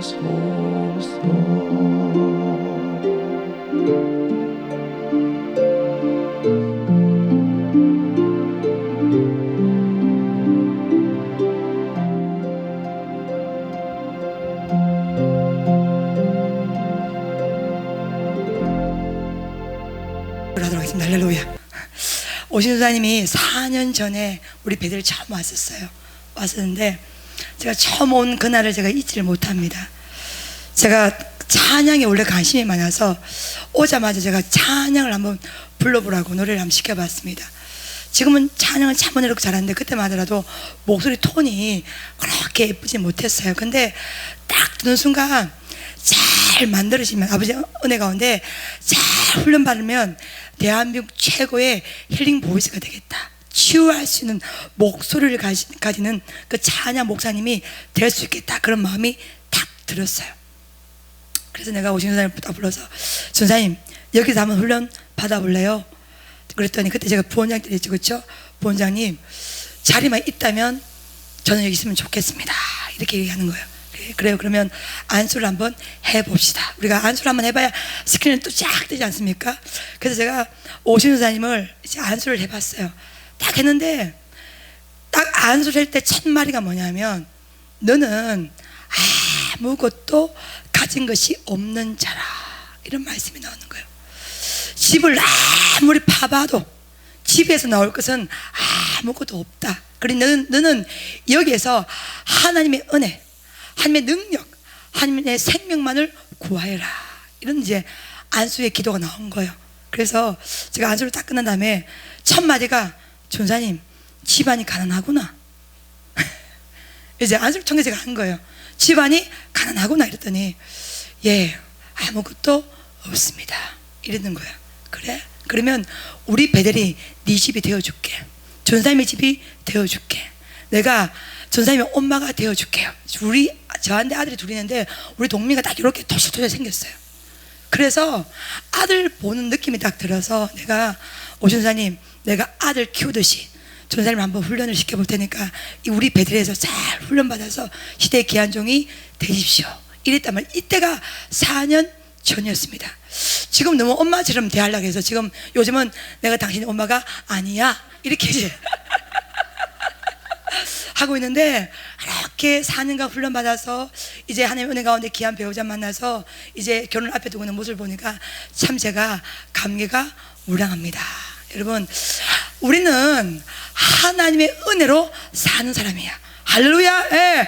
하도록 하겠습니다. 할렐루야. 오신수사님이 4년 전에 우리 베델 처음 왔었는데 제가 처음 온 그날을 제가 잊지를 못합니다. 제가 찬양에 원래 관심이 많아서 오자마자 제가 찬양을 한번 불러보라고 노래를 한번 시켜봤습니다. 지금은 찬양을 참 은혜롭게 잘하는데 그때만 하더라도 목소리 톤이 그렇게 예쁘지 못했어요. 근데 딱 듣는 순간 잘 만들어지면 아버지 은혜 가운데 잘 훈련받으면 대한민국 최고의 힐링 보이스가 되겠다, 치유할 수 있는 목소리를 가지는 그 찬양 목사님이 될 수 있겠다, 그런 마음이 딱 들었어요. 그래서 내가 오신 선생님을 딱 불러서 전사님 여기서 한번 훈련 받아볼래요? 그랬더니 그때 제가 부원장 때렸죠, 그렇죠? 부원장님 자리만 있다면 저는 여기 있으면 좋겠습니다, 이렇게 얘기하는 거예요. 그래요. 그러면 안수를 한번 해봅시다. 우리가 안수를 한번 해봐야 스크린은 또 쫙 뜨지 않습니까? 그래서 제가 오신수사님을 이제 안수를 해봤어요. 딱 했는데 딱 안수를 할 때 첫 마디가 뭐냐면 너는 아무것도 가진 것이 없는 자라, 이런 말씀이 나오는 거예요. 집을 아무리 파봐도 집에서 나올 것은 아무것도 없다. 그리고 너는 여기에서 하나님의 은혜, 하나님의 능력, 하나님의 생명만을 구하여라, 이런 이제 안수의 기도가 나온 거예요. 그래서 제가 안수를 딱 끝난 다음에 첫 마디가 전사님 집안이 가난하구나. 이제 안수를 통해 제가 한 거예요. 집안이 가난하구나 이랬더니 예, 아무것도 없습니다, 이러는 거예요. 그래? 그러면 우리 베델이 네 집이 되어줄게, 전사님의 집이 되어줄게, 내가 전사님의 엄마가 되어줄게요. 저한테 아들이 둘이 있는데 우리 동미가 딱 이렇게 토실토실 생겼어요. 그래서 아들 보는 느낌이 딱 들어서 내가 오전사님 내가 아들 키우듯이 전사님 한번 훈련을 시켜볼 테니까 우리 베델에서 잘 훈련받아서 시대의 귀한 종이 되십시오, 이랬다면 이때가 4년 전이었습니다. 지금 너무 엄마처럼 대하려고 해서 지금 요즘은 내가 당신 엄마가 아니야 이렇게 이제 하고 있는데, 이렇게 4년간 훈련받아서 이제 하나님의 은혜 가운데 귀한 배우자 만나서 이제 결혼 앞에 두고 있는 모습을 보니까 참 제가 감개가 무량합니다. 여러분, 우리는 하나님의 은혜로 사는 사람이야. 할렐루야. 예.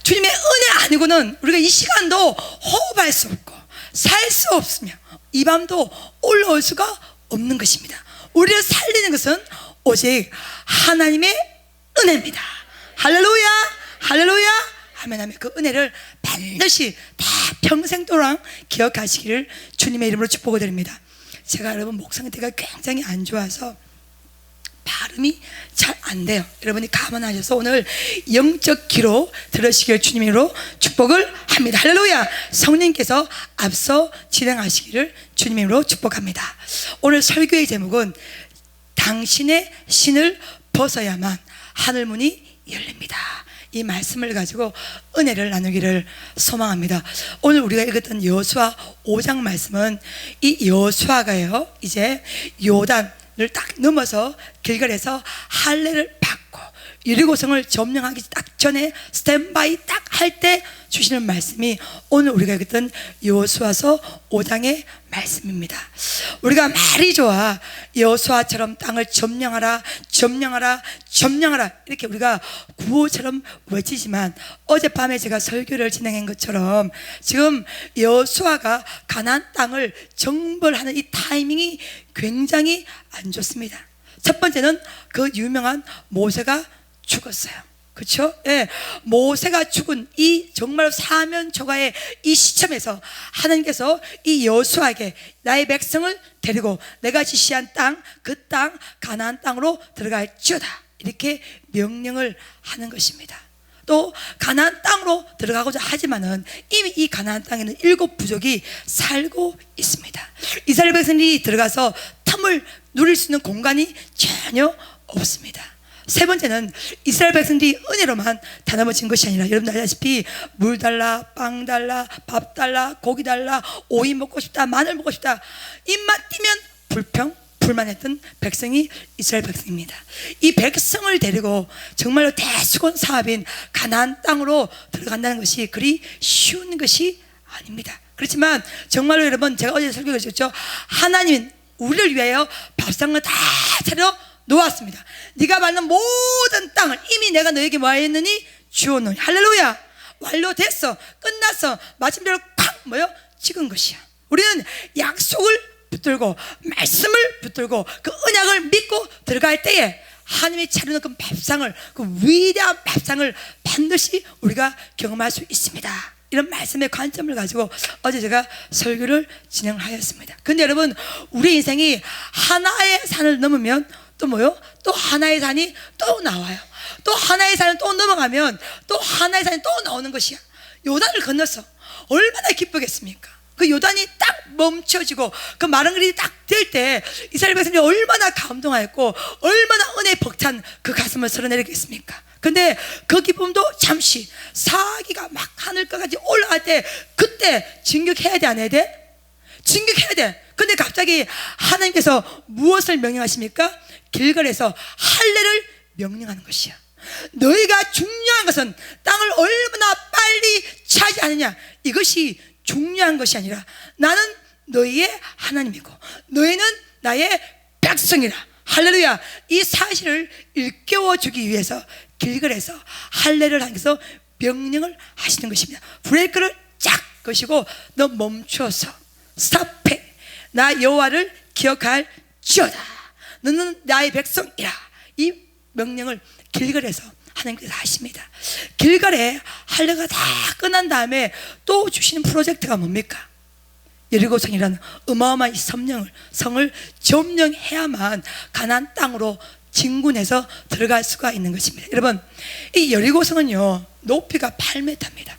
주님의 은혜 아니고는 우리가 이 시간도 호흡할 수 없고 살 수 없으며 이 밤도 올라올 수가 없는 것입니다. 우리를 살리는 것은 오직 하나님의 은혜입니다. 할렐루야, 할렐루야 하면 하면 그 은혜를 반드시 다 평생도록 기억하시기를 주님의 이름으로 축복을 드립니다. 제가 여러분 목 상태가 굉장히 안 좋아서 발음이 잘 안 돼요. 여러분이 감안하셔서 오늘 영적 기로 들으시길 주님의 이름으로 축복을 합니다. 할렐루야. 성령께서 앞서 진행하시기를 주님의 이름으로 축복합니다. 오늘 설교의 제목은 당신의 신을 벗어야만 하늘문이 열립니다. 이 말씀을 가지고 은혜를 나누기를 소망합니다. 오늘 우리가 읽었던 여호수아 5장 말씀은 이 여호수아가요 이제 요단을 딱 넘어서 길갈에서 할례를 받고 여리고성을 점령하기 딱 전에 스탠바이 딱 할 때 주시는 말씀이 오늘 우리가 읽었던 여호수아서 5장의 말씀입니다. 우리가 말이 좋아 여호수아처럼 땅을 점령하라 점령하라 점령하라 이렇게 우리가 구호처럼 외치지만 어젯밤에 제가 설교를 진행한 것처럼 지금 여호수아가 가나안 땅을 정벌하는 이 타이밍이 굉장히 안 좋습니다. 첫 번째는 그 유명한 모세가 죽었어요. 그렇죠? 예, 모세가 죽은 이 정말 사면 초가의 이 시점에서 하나님께서 이 여호수아에게 나의 백성을 데리고 내가 지시한 땅, 그 땅 가나안 땅으로 들어갈지어다 이렇게 명령을 하는 것입니다. 또 가나안 땅으로 들어가고자 하지만은 이미 이 가나안 땅에는 7 부족이 살고 있습니다. 이스라엘 백성이 들어가서 틈을 누릴 수 있는 공간이 전혀 없습니다. 세 번째는 이스라엘 백성들이 은혜로만 다 넘어진 것이 아니라, 여러분 알다시피 물 달라, 빵 달라, 밥 달라, 고기 달라, 오이 먹고 싶다, 마늘 먹고 싶다, 입만 띄면 불만했던 백성이 이스라엘 백성입니다. 이 백성을 데리고 정말로 대수건 사업인 가나안 땅으로 들어간다는 것이 그리 쉬운 것이 아닙니다. 그렇지만 정말로 여러분, 제가 어제 설교를 했죠. 하나님은 우리를 위하여 밥상을 다 차려 놓았습니다. 네가 받는 모든 땅을 이미 내가 너에게 뭐 했느니 주었노니. 할렐루야. 완료됐어. 끝났어. 마침표를 콱 찍은 것이야. 우리는 약속을 붙들고 말씀을 붙들고 그 언약을 믿고 들어갈 때에 하나님이 차려놓은 그 밥상을, 그 위대한 밥상을 반드시 우리가 경험할 수 있습니다. 이런 말씀의 관점을 가지고 어제 제가 설교를 진행하였습니다. 근데 여러분, 우리 인생이 하나의 산을 넘으면 또 또 하나의 산이 또 나와요. 또 하나의 산을 또 넘어가면 또 하나의 산이 또 나오는 것이야. 요단을 건넜어. 얼마나 기쁘겠습니까? 그 요단이 딱 멈춰지고 그 마른 길이 딱 될 때 이스라엘 백성이 얼마나 감동하였고 얼마나 은혜에 벅찬 그 가슴을 쓸어내리겠습니까? 근데 그 기쁨도 잠시, 사기가 막 하늘까지 올라갈 때 그때 진격해야 돼, 안 해야 돼? 진격해야 돼. 근데 갑자기 하나님께서 무엇을 명령하십니까? 길갈에서 할례를 명령하는 것이야. 너희가 중요한 것은 땅을 얼마나 빨리 차지하느냐, 이것이 중요한 것이 아니라 나는 너희의 하나님이고 너희는 나의 백성이라. 할렐루야. 이 사실을 일깨워 주기 위해서 길갈에서 할례를 하면서 명령을 하시는 것입니다. 브레이크를 쫙 거시고 너 멈춰서 스탑해. 나 여호와를 기억할지어다. 너는 나의 백성이라. 이 명령을 길갈에서 하나님께서 하십니다. 길갈에 할례가 다 끝난 다음에 또 주시는 프로젝트가 뭡니까? 여리고성이라는 어마어마한 성을 점령해야만 가나안 땅으로 진군해서 들어갈 수가 있는 것입니다. 여러분, 이 여리고성은요 높이가 8m입니다.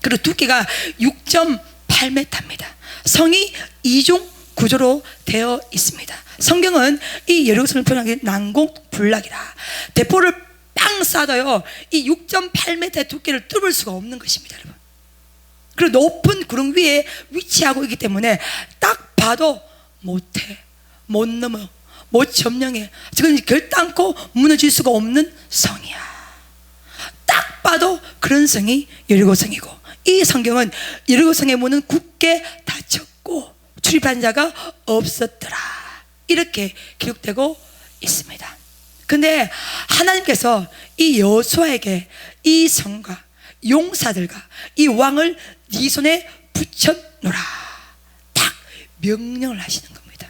그리고 두께가 6.8m입니다. 성이 이중 구조로 되어 있습니다. 성경은 이 여리고성을 표현하기 난공불락이라. 대포를 빵 쏴도요 이 6.8m의 두께를 뚫을 수가 없는 것입니다, 여러분. 그리고 높은 구름 위에 위치하고 있기 때문에 딱 봐도 못해, 못 넘어, 못 점령해. 지금 결단코 무너질 수가 없는 성이야. 딱 봐도 그런 성이 여리고성이고, 이 성경은 여리고성의 문은 굳게 닫혔고 출입한 자가 없었더라, 이렇게 기록되고 있습니다. 근데 하나님께서 이 여호수아에게 이 성과 용사들과 이 왕을 네 손에 붙여놓으라, 딱 명령을 하시는 겁니다.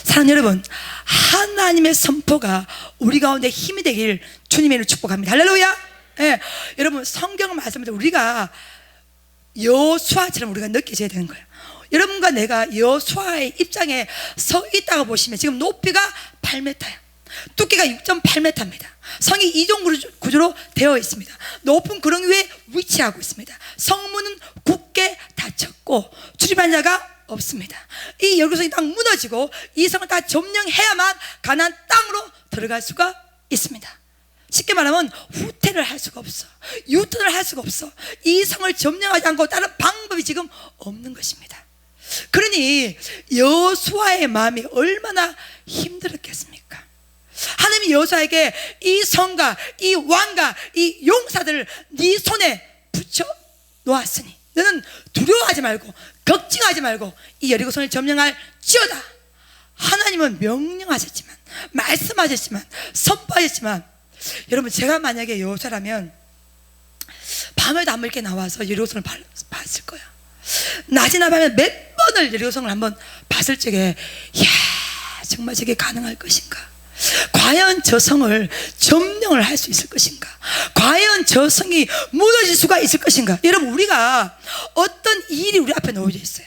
사랑하는 여러분, 하나님의 선포가 우리 가운데 힘이 되길 주님의 이름으로 축복합니다. 할렐루야. 예, 여러분 성경 말씀을 우리가 여호수아처럼 우리가 느껴져야 되는 거예요. 여러분과 내가 여호수아의 입장에 서 있다고 보시면 지금 높이가 8m야. 두께가 6.8m입니다. 성이 이중 구조로 되어 있습니다. 높은 구름 위에 위치하고 있습니다. 성문은 굳게 닫혔고 출입한 자가 없습니다. 이 여리고성이 딱 무너지고 이 성을 다 점령해야만 가나안 땅으로 들어갈 수가 있습니다. 쉽게 말하면 후퇴를 할 수가 없어. 유턴을 할 수가 없어. 이 성을 점령하지 않고 다른 방법이 지금 없는 것입니다. 그러니 여호수아의 마음이 얼마나 힘들었겠습니까? 하나님이 여호수아에게 이 성과 이 왕과 이 용사들을 네 손에 붙여 놓았으니 너는 두려워하지 말고 걱정하지 말고 이 여리고성을 점령할지어다. 하나님은 명령하셨지만, 말씀하셨지만, 선포하셨지만, 여러분 제가 만약에 여호수아라면 밤에도 한번 이렇게 나와서 여리고성을 봤을 거야. 낮이나 밤에 몇 번을 여리고성을 한번 봤을 적에, 이야 정말 저게 가능할 것인가? 과연 저 성을 점령을 할 수 있을 것인가? 과연 저 성이 무너질 수가 있을 것인가? 여러분, 우리가 어떤 일이 우리 앞에 놓여져 있어요.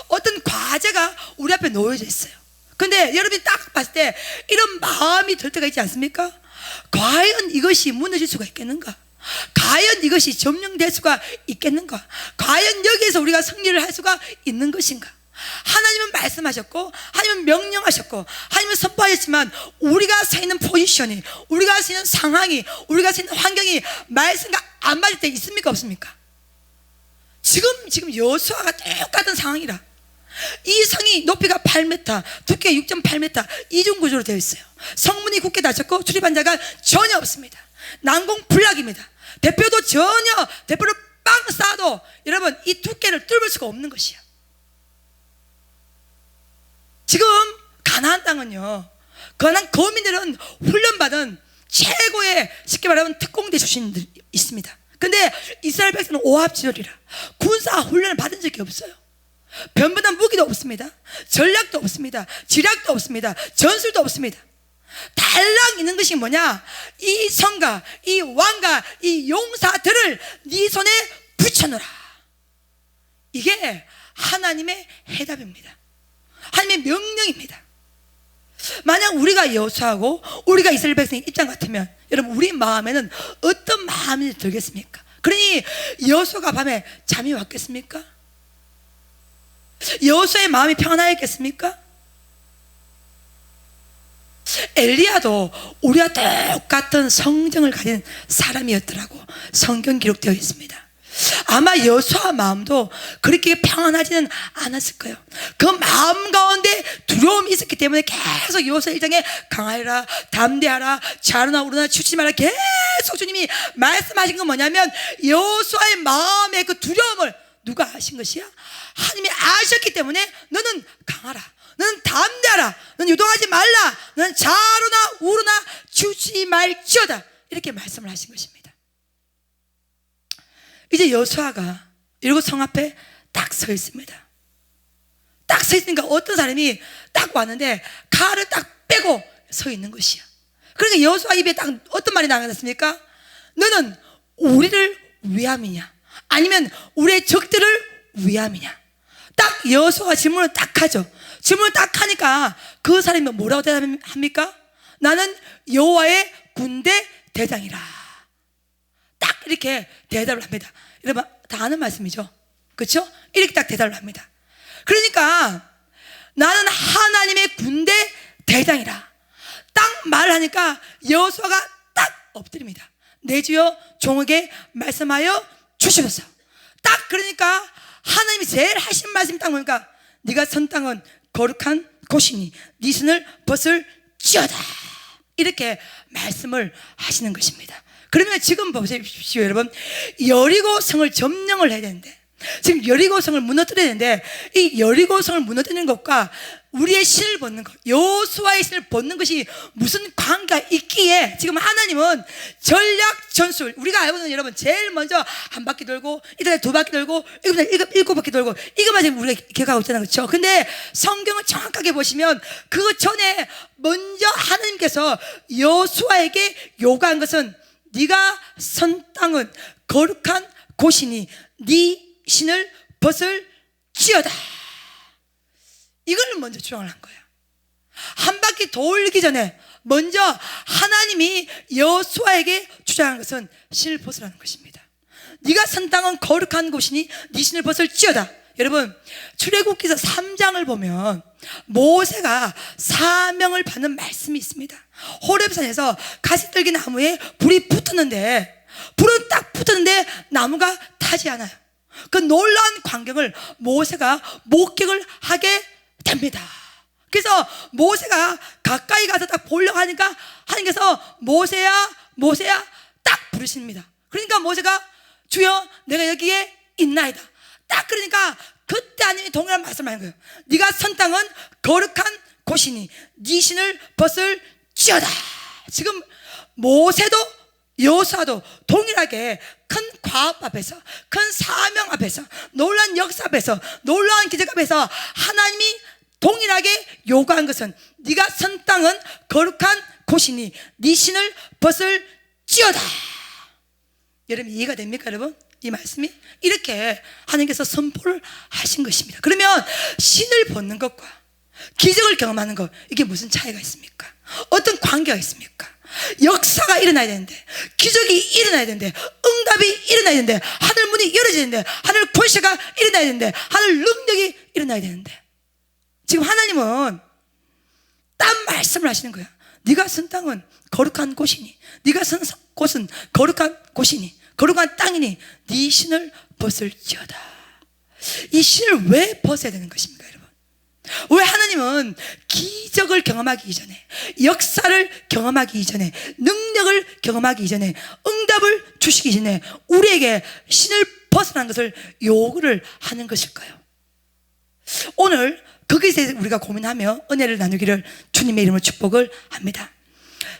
어떤 과제가 우리 앞에 놓여져 있어요. 근데 여러분이 딱 봤을 때 이런 마음이 들 때가 있지 않습니까? 과연 이것이 무너질 수가 있겠는가? 과연 이것이 점령될 수가 있겠는가? 과연 여기에서 우리가 승리를 할 수가 있는 것인가? 하나님은 말씀하셨고 하나님은 명령하셨고 하나님은 선포하셨지만 우리가 서 있는 포지션이, 우리가 서 있는 상황이, 우리가 서 있는 환경이 말씀과 안 맞을 때 있습니까 없습니까? 지금 여호수아가 똑같은 상황이라. 이 성이 높이가 8m, 두께가 6.8m 이중 구조로 되어 있어요. 성문이 굳게 닫혔고 출입한 자가 전혀 없습니다. 난공불락입니다. 대표를 빵 쏴도 여러분 이 두께를 뚫을 수가 없는 것이야. 지금 가나안 땅은요, 가나안 거민들은 훈련받은 최고의 쉽게 말하면 특공대 출신들이 있습니다. 근데 이스라엘 백성은 오합지졸이라 군사 훈련을 받은 적이 없어요. 변변한 무기도 없습니다. 전략도 없습니다. 지략도 없습니다. 전술도 없습니다. 달랑 있는 것이 뭐냐? 이 성과, 이 왕과, 이 용사들을 네 손에 붙여놓으라. 이게 하나님의 해답입니다. 하나님의 명령입니다. 만약 우리가 여호수아하고 우리가 이스라엘 백성의 입장 같으면 여러분 우리 마음에는 어떤 마음이 들겠습니까? 그러니 여호수아가 밤에 잠이 왔겠습니까? 여호수아의 마음이 평안하였겠습니까? 엘리야도 우리와 똑같은 성정을 가진 사람이었더라고 성경 기록되어 있습니다. 아마 여호수아 마음도 그렇게 평안하지는 않았을 거예요. 그 마음 가운데 두려움이 있었기 때문에 계속 여호수아 1장에 강하여라, 담대하라, 자르나 우르나 추치 마라 계속 주님이 말씀하신 건 뭐냐면 여호수아의 마음의 그 두려움을 누가 아신 것이야? 하나님이 아셨기 때문에 너는 강하라, 너는 담대하라, 너는 유동하지 말라, 너는 자르나 우르나 추치 말지어다 이렇게 말씀을 하신 것입니다. 이제 여호수아가 이러고 성 앞에 딱 서 있습니다. 딱 서 있으니까 어떤 사람이 딱 왔는데 칼을 딱 빼고 서 있는 것이야. 그러니까 여호수아 입에 딱 어떤 말이 나갔습니까? 너는 우리를 위함이냐 아니면 우리의 적들을 위함이냐? 딱 여호수아가 질문을 딱 하죠. 질문을 딱 하니까 그 사람이 뭐라고 대답합니까? 나는 여호와의 군대 대장이라. 딱 이렇게 대답을 합니다. 여러분 다 아는 말씀이죠, 그렇죠? 이렇게 딱 대답을 합니다. 그러니까 나는 하나님의 군대 대장이라 딱 말하니까 여호수아가 딱 엎드립니다. 내 주여 종에게 말씀하여 주시옵소서. 딱 그러니까 하나님이 제일 하신 말씀이 딱 뭐니까 네가 선 땅은 거룩한 곳이니 네 손을 벗을지어다 이렇게 말씀을 하시는 것입니다. 그러면 지금 보십시오 여러분, 여리고 성을 점령을 해야 되는데 지금 여리고 성을 무너뜨려야 되는데 이 여리고 성을 무너뜨리는 것과 우리의 신을 벗는 것, 여호수아의 신을 벗는 것이 무슨 관계가 있기에 지금 하나님은 전략 전술, 우리가 알고 있는 여러분 제일 먼저 한 바퀴 돌고 이달에 두 바퀴 돌고 일곱 바퀴 돌고 이것만 지금 우리가 기억하고 있잖아요, 그렇죠? 근데 성경을 정확하게 보시면 그 전에 먼저 하나님께서 여호수아에게 요구한 것은 네가 선 땅은 거룩한 곳이니 네 신을 벗을지어다. 이걸 먼저 주장을 한 거예요. 한 바퀴 돌기 전에 먼저 하나님이 여호수아에게 주장한 것은 신을 벗으라는 것입니다. 네가 선 땅은 거룩한 곳이니 네 신을 벗을지어다. 여러분 출애굽기서 3장을 보면 모세가 사명을 받는 말씀이 있습니다. 호렙산에서 가시떨기 나무에 불이 붙었는데 불은 딱 붙었는데 나무가 타지 않아요. 그 놀라운 광경을 모세가 목격을 하게 됩니다. 그래서 모세가 가까이 가서 딱 보려고 하니까 하나님께서 모세야 모세야 딱 부르십니다. 그러니까 모세가 주여 내가 여기에 있나이다. 딱 그러니까 그때 하나님이 동일한 말씀을 하는 거예요. 네가 선 땅은 거룩한 곳이니 네 신을 벗을지어다. 지금 모세도 여호수아도 동일하게 큰 과업 앞에서, 큰 사명 앞에서, 놀라운 역사 앞에서, 놀라운 기적 앞에서 하나님이 동일하게 요구한 것은 네가 선 땅은 거룩한 곳이니 네 신을 벗을지어다. 여러분 이해가 됩니까 여러분? 이 말씀이 이렇게 하나님께서 선포를 하신 것입니다. 그러면 신을 벗는 것과 기적을 경험하는 것, 이게 무슨 차이가 있습니까? 어떤 관계가 있습니까? 역사가 일어나야 되는데, 기적이 일어나야 되는데, 응답이 일어나야 되는데, 하늘 문이 열어져야 되는데, 하늘 권세가 일어나야 되는데, 하늘 능력이 일어나야 되는데, 지금 하나님은 딴 말씀을 하시는 거야. 네가 선 땅은 거룩한 곳이니, 네가 선 곳은 거룩한 곳이니, 거룩한 땅이니 네 신을 벗을지어다. 이 신을 왜 벗어야 되는 것입니까, 여러분? 왜 하나님은 기적을 경험하기 이전에, 역사를 경험하기 이전에, 능력을 경험하기 이전에, 응답을 주시기 전에 우리에게 신을 벗어난 것을 요구를 하는 것일까요? 오늘 거기에 대해서 우리가 고민하며 은혜를 나누기를 주님의 이름으로 축복을 합니다.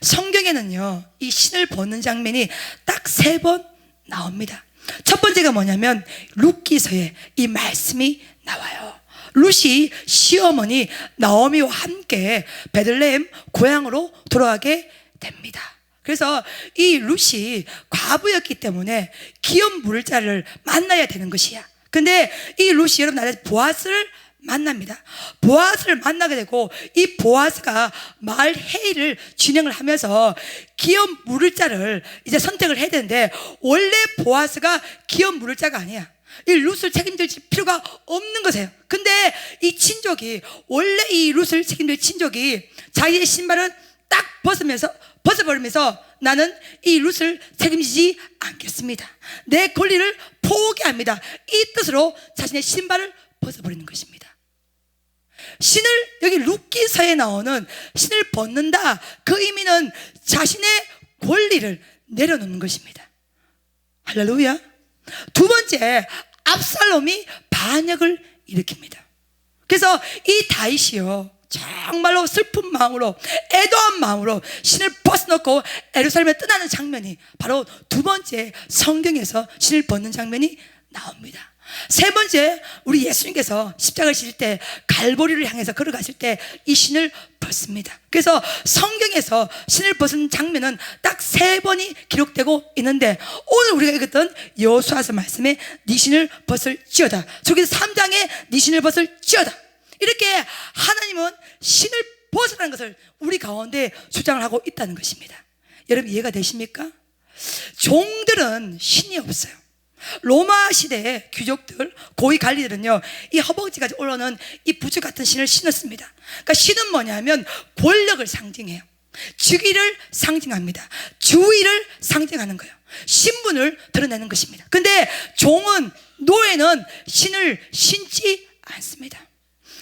성경에는요, 이 신을 벗는 장면이 딱 3번 나옵니다. 첫 번째가 뭐냐면 룻기서에 이 말씀이 나와요. 룻이 시어머니 나오미와 함께 베들레헴 고향으로 돌아가게 됩니다. 그래서 이 룻이 과부였기 때문에 기업 물을 자를 만나야 되는 것이야. 근데 이 룻이 여러분 나라에서 보아스를 만납니다. 보아스를 만나게 되고 이 보아스가 마을 회의를 진행을 하면서 기업 물을 자를 이제 선택을 해야 되는데, 원래 보아스가 기업 물을 자가 아니야. 이 룻을 책임질 필요가 없는 거세요. 근데 이 친족이, 원래 이 룻을 책임질 친족이 자기의 신발은 딱 벗어버리면서 나는 이 룻을 책임지지 않겠습니다, 내 권리를 포기합니다, 이 뜻으로 자신의 신발을 벗어버리는 것입니다. 신을, 여기 룻기서에 나오는 신을 벗는다, 그 의미는 자신의 권리를 내려놓는 것입니다. 할렐루야. 두 번째, 압살롬이 반역을 일으킵니다. 그래서 이 다윗이요, 정말로 슬픈 마음으로, 애도한 마음으로 신을 벗어놓고 예루살렘에 떠나는 장면이 바로 두 번째 성경에서 신을 벗는 장면이 나옵니다. 세 번째, 우리 예수님께서 십자가를 지실 때 갈보리를 향해서 걸어가실 때 이 신을 벗습니다. 그래서 성경에서 신을 벗은 장면은 딱 3번이 기록되고 있는데, 오늘 우리가 읽었던 여호수아서 말씀에 네 신을 벗을지어다, 저기서 3장에 네 신을 벗을지어다, 이렇게 하나님은 신을 벗으라는 것을 우리 가운데 주장을 하고 있다는 것입니다. 여러분 이해가 되십니까? 종들은 신이 없어요. 로마 시대의 귀족들, 고위 관리들은요, 이 허벅지까지 올라오는 이 부츠 같은 신을 신었습니다. 그러니까 신은 뭐냐면 권력을 상징해요. 즉위를 상징합니다. 주위를 상징하는 거예요. 신분을 드러내는 것입니다. 근데 종은, 노예는 신을 신지 않습니다.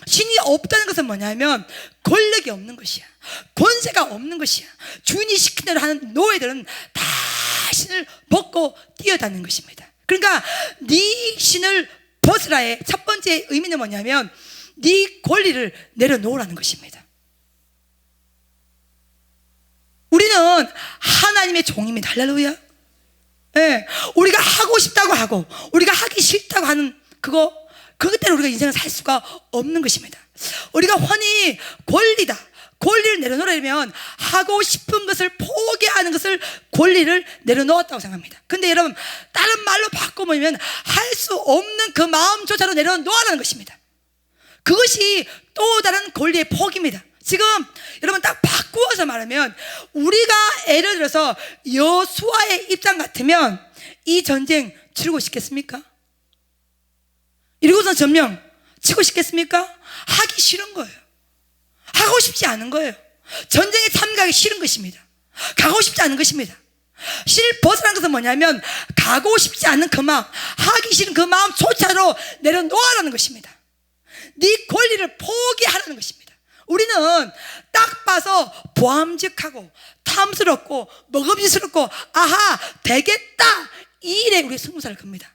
신이 없다는 것은 뭐냐면 권력이 없는 것이야, 권세가 없는 것이야. 주인이 시킨 대로 하는 노예들은 다 신을 벗고 뛰어다니는 것입니다. 그러니까 네 신을 벗으라의 첫 번째 의미는 뭐냐면 네 권리를 내려놓으라는 것입니다. 우리는 하나님의 종입니다. 할렐루야. 네, 우리가 하고 싶다고 하고 우리가 하기 싫다고 하는 그것 때문에 우리가 인생을 살 수가 없는 것입니다. 우리가 흔히 권리를 내려놓으려면 하고 싶은 것을 포기하는 것을 권리를 내려놓았다고 생각합니다. 근데 여러분, 다른 말로 바꿔보면 할 수 없는 그 마음조차도 내려놓으라는 것입니다. 그것이 또 다른 권리의 포기입니다. 지금 여러분 딱 바꾸어서 말하면, 우리가 예를 들어서 여호수아의 입장 같으면 이 전쟁 치르고 싶겠습니까? 이러고선 점령 치고 싶겠습니까? 하기 싫은 거예요. 하고 싶지 않은 거예요. 전쟁에 참가하기 싫은 것입니다. 가고 싶지 않은 것입니다. 신을 벗어난 것은 뭐냐면 가고 싶지 않은 그 마음, 하기 싫은 그 마음조차도 내려놓으라는 것입니다. 네 권리를 포기하라는 것입니다. 우리는 딱 봐서 보암직하고 탐스럽고 먹음직스럽고 아하 되겠다, 이 일에 우리 승부사를 겁니다.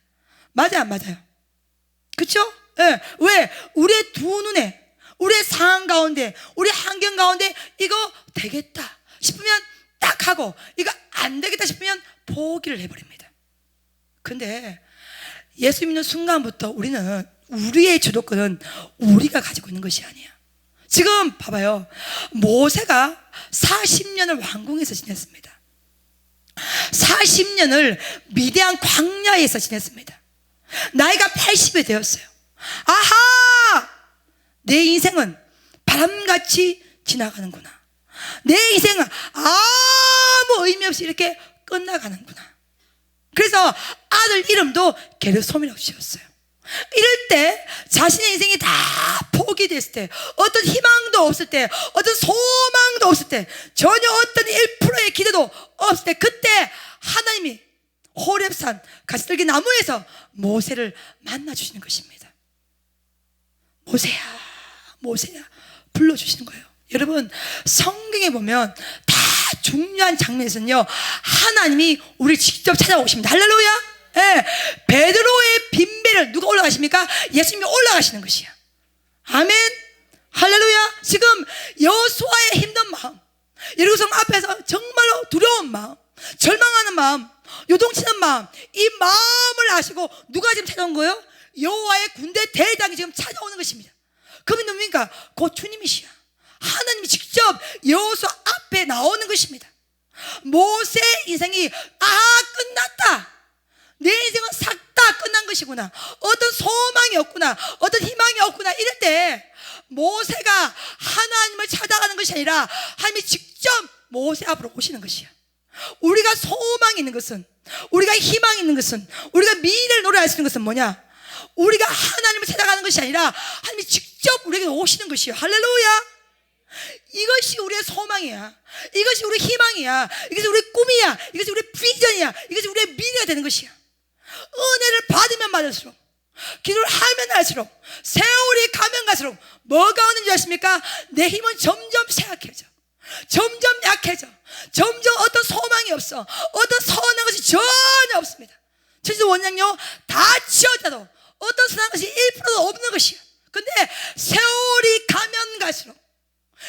맞아요, 안 맞아요? 그렇죠? 네. 왜? 우리의 두 눈에, 우리의 상황 가운데, 우리 환경 가운데 이거 되겠다 싶으면 딱 하고, 이거 안 되겠다 싶으면 포기를 해버립니다. 근데 예수 믿는 순간부터 우리의 주도권은 우리가 가지고 있는 것이 아니야. 지금 봐봐요. 모세가 40년을 왕궁에서 지냈습니다. 40년을 미디안 광야에서 지냈습니다. 나이가 80이 되었어요. 아하! 내 인생은 바람같이 지나가는구나. 내 인생은 아무 의미 없이 이렇게 끝나가는구나. 그래서 아들 이름도 게르솜이라고 지었어요. 이럴 때 자신의 인생이 다 포기됐을 때, 어떤 희망도 없을 때, 어떤 소망도 없을 때, 전혀 어떤 1%의 기대도 없을 때, 그때 하나님이 호렙산 가시떨기 나무에서 모세를 만나주시는 것입니다. 모세야, 모세야 불러주시는 거예요. 여러분, 성경에 보면 다 중요한 장면에서는요, 하나님이 우리를 직접 찾아오십니다. 할렐루야. 예, 베드로의 빈배를 누가 올라가십니까? 예수님이 올라가시는 것이야. 아멘. 할렐루야. 지금 여호수아의 힘든 마음, 여리고성 앞에서 정말로 두려운 마음, 절망하는 마음, 요동치는 마음, 이 마음을 아시고 누가 지금 찾아온 거예요? 여호와의 군대 대장이 지금 찾아오는 것입니다. 그분이 누굽니까? 곧 주님이시야. 하나님이 직접 여호수아 앞에 나오는 것입니다. 모세의 인생이 끝났다, 내 인생은 싹 다 끝난 것이구나, 어떤 소망이 없구나, 어떤 희망이 없구나, 이럴 때 모세가 하나님을 찾아가는 것이 아니라 하나님이 직접 모세 앞으로 오시는 것이야. 우리가 소망이 있는 것은, 우리가 희망이 있는 것은, 우리가 미래를 노래할 수 있는 것은 뭐냐? 우리가 하나님을 찾아가는 것이 아니라 하나님이 직접 우리에게 오시는 것이요. 할렐루야. 이것이 우리의 소망이야. 이것이 우리의 희망이야. 이것이 우리의 꿈이야. 이것이 우리의 비전이야. 이것이 우리의 미래가 되는 것이야. 은혜를 받으면 받을수록, 기도를 하면 할수록, 세월이 가면 갈수록 뭐가 오는 줄 아십니까? 내 힘은 점점 쇠약해져, 점점 약해져, 점점 어떤 소망이 없어, 어떤 선한 것이 전혀 없습니다. 제주 원장요, 다 지어져도 어떤 선한 것이 1%도 없는 것이야. 근데 세월이 가면 갈수록,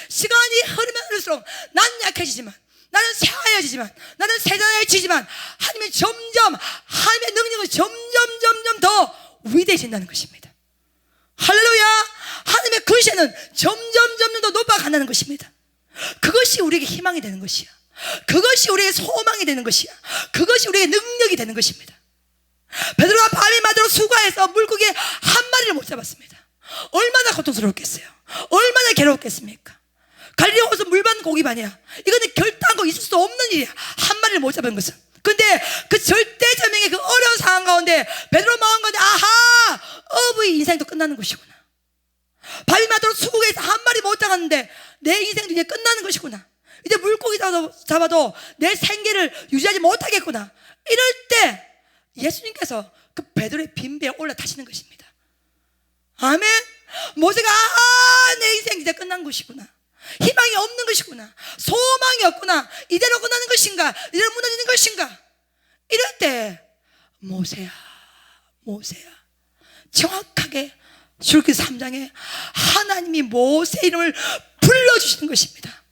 시간이 흐르면 흐를수록 나는 약해지지만, 나는 새하얘지지만, 나는 세단해지지만, 하나님의 점점, 하나님의 능력은 점점 더 위대해진다는 것입니다. 할렐루야. 하나님의 근세는 점점 더 높아간다는 것입니다. 그것이 우리에게 희망이 되는 것이야. 그것이 우리에게 소망이 되는 것이야. 그것이 우리에게 능력이 되는 것입니다. 베드로가 밤이 마저로 수고해서 물고기 한 마리를 못 잡았습니다. 얼마나 고통스러웠겠어요. 얼마나 괴로웠겠습니까? 갈릴리 호수 물반 고기반이야. 이거는 결단코 있을 수 없는 일이야, 한 마리를 못 잡은 것은. 근데 그 절대절명의 그 어려운 상황 가운데 베드로 마음 가운데 어부의 인생도 끝나는 것이구나. 밤이 마저로 수국에서 한 마리 못 잡았는데 내 인생도 이제 끝나는 것이구나. 이제 물고기 잡아도 내 생계를 유지하지 못하겠구나. 이럴 때 예수님께서 그 베드로의 빈배에 올라타시는 것입니다. 아멘. 모세가 내 인생 이제 끝난 것이구나, 희망이 없는 것이구나, 소망이 없구나, 이대로 끝나는 것인가, 이대로 무너지는 것인가, 이럴 때 모세야, 모세야, 정확하게 출애굽기 3장에 하나님이 모세 이름을 불러주시는 것입니다.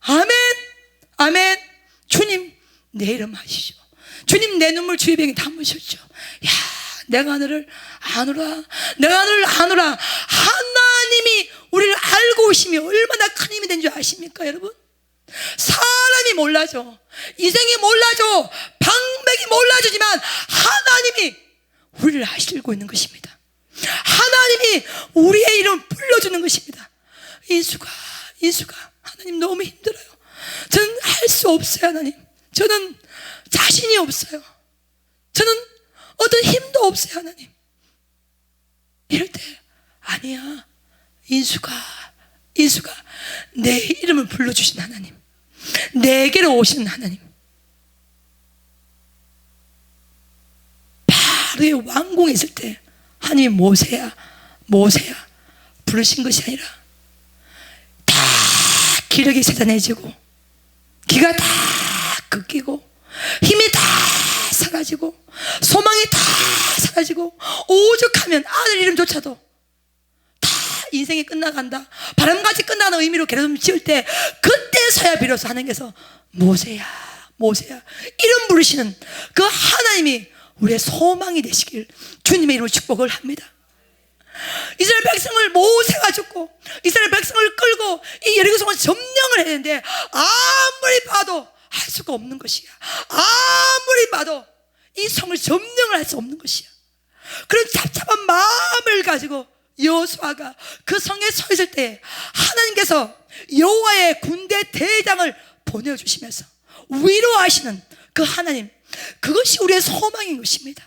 아멘. 아멘. 주님 내 이름 하시죠. 주님 내 눈물 주의 병에 담으셨죠. 야, 내가 너를 아노라, 내가 너를 아노라. 하나님이 우리를 알고 오심이 얼마나 큰 힘이 된 줄 아십니까, 여러분? 사람이 몰라줘, 인생이 몰라줘, 방백이 몰라주지만 하나님이 우리를 아시고 있는 것입니다. 하나님이 우리의 이름을 불러주는 것입니다. 인수가 하나님 너무 힘들어요. 저는 할 수 없어요. 하나님, 저는 자신이 없어요. 저는 어떤 힘도 없어요. 하나님, 이럴 때 아니야, 인수가 내 이름을 불러주신 하나님, 내게로 오시는 하나님, 바로의 왕궁에 있을 때 하나님이 모세야 부르신 것이 아니라 다 기력이 세단해지고, 기가 다 꺾이고, 힘이 다 사라지고, 소망이 다 사라지고, 오죽하면 아들 이름조차도 다 인생이 끝나간다, 바람같이 끝나는 의미로 계속 지을 때, 그때서야 비로소 하나님께서 모세야 이름 부르시는 그 하나님이 우리의 소망이 되시길 주님의 이름으로 축복을 합니다. 이스라엘 백성을 모세가 죽고 이스라엘 백성을 끌고 이 여리고성을 점령을 해야 되는데 아무리 봐도 할 수가 없는 것이야. 아무리 봐도 이 성을 점령을 할 수 없는 것이야. 그런 답답한 마음을 가지고 여호수아가 그 성에 서 있을 때 하나님께서 여호와의 군대 대장을 보내주시면서 위로하시는 그 하나님, 그것이 우리의 소망인 것입니다.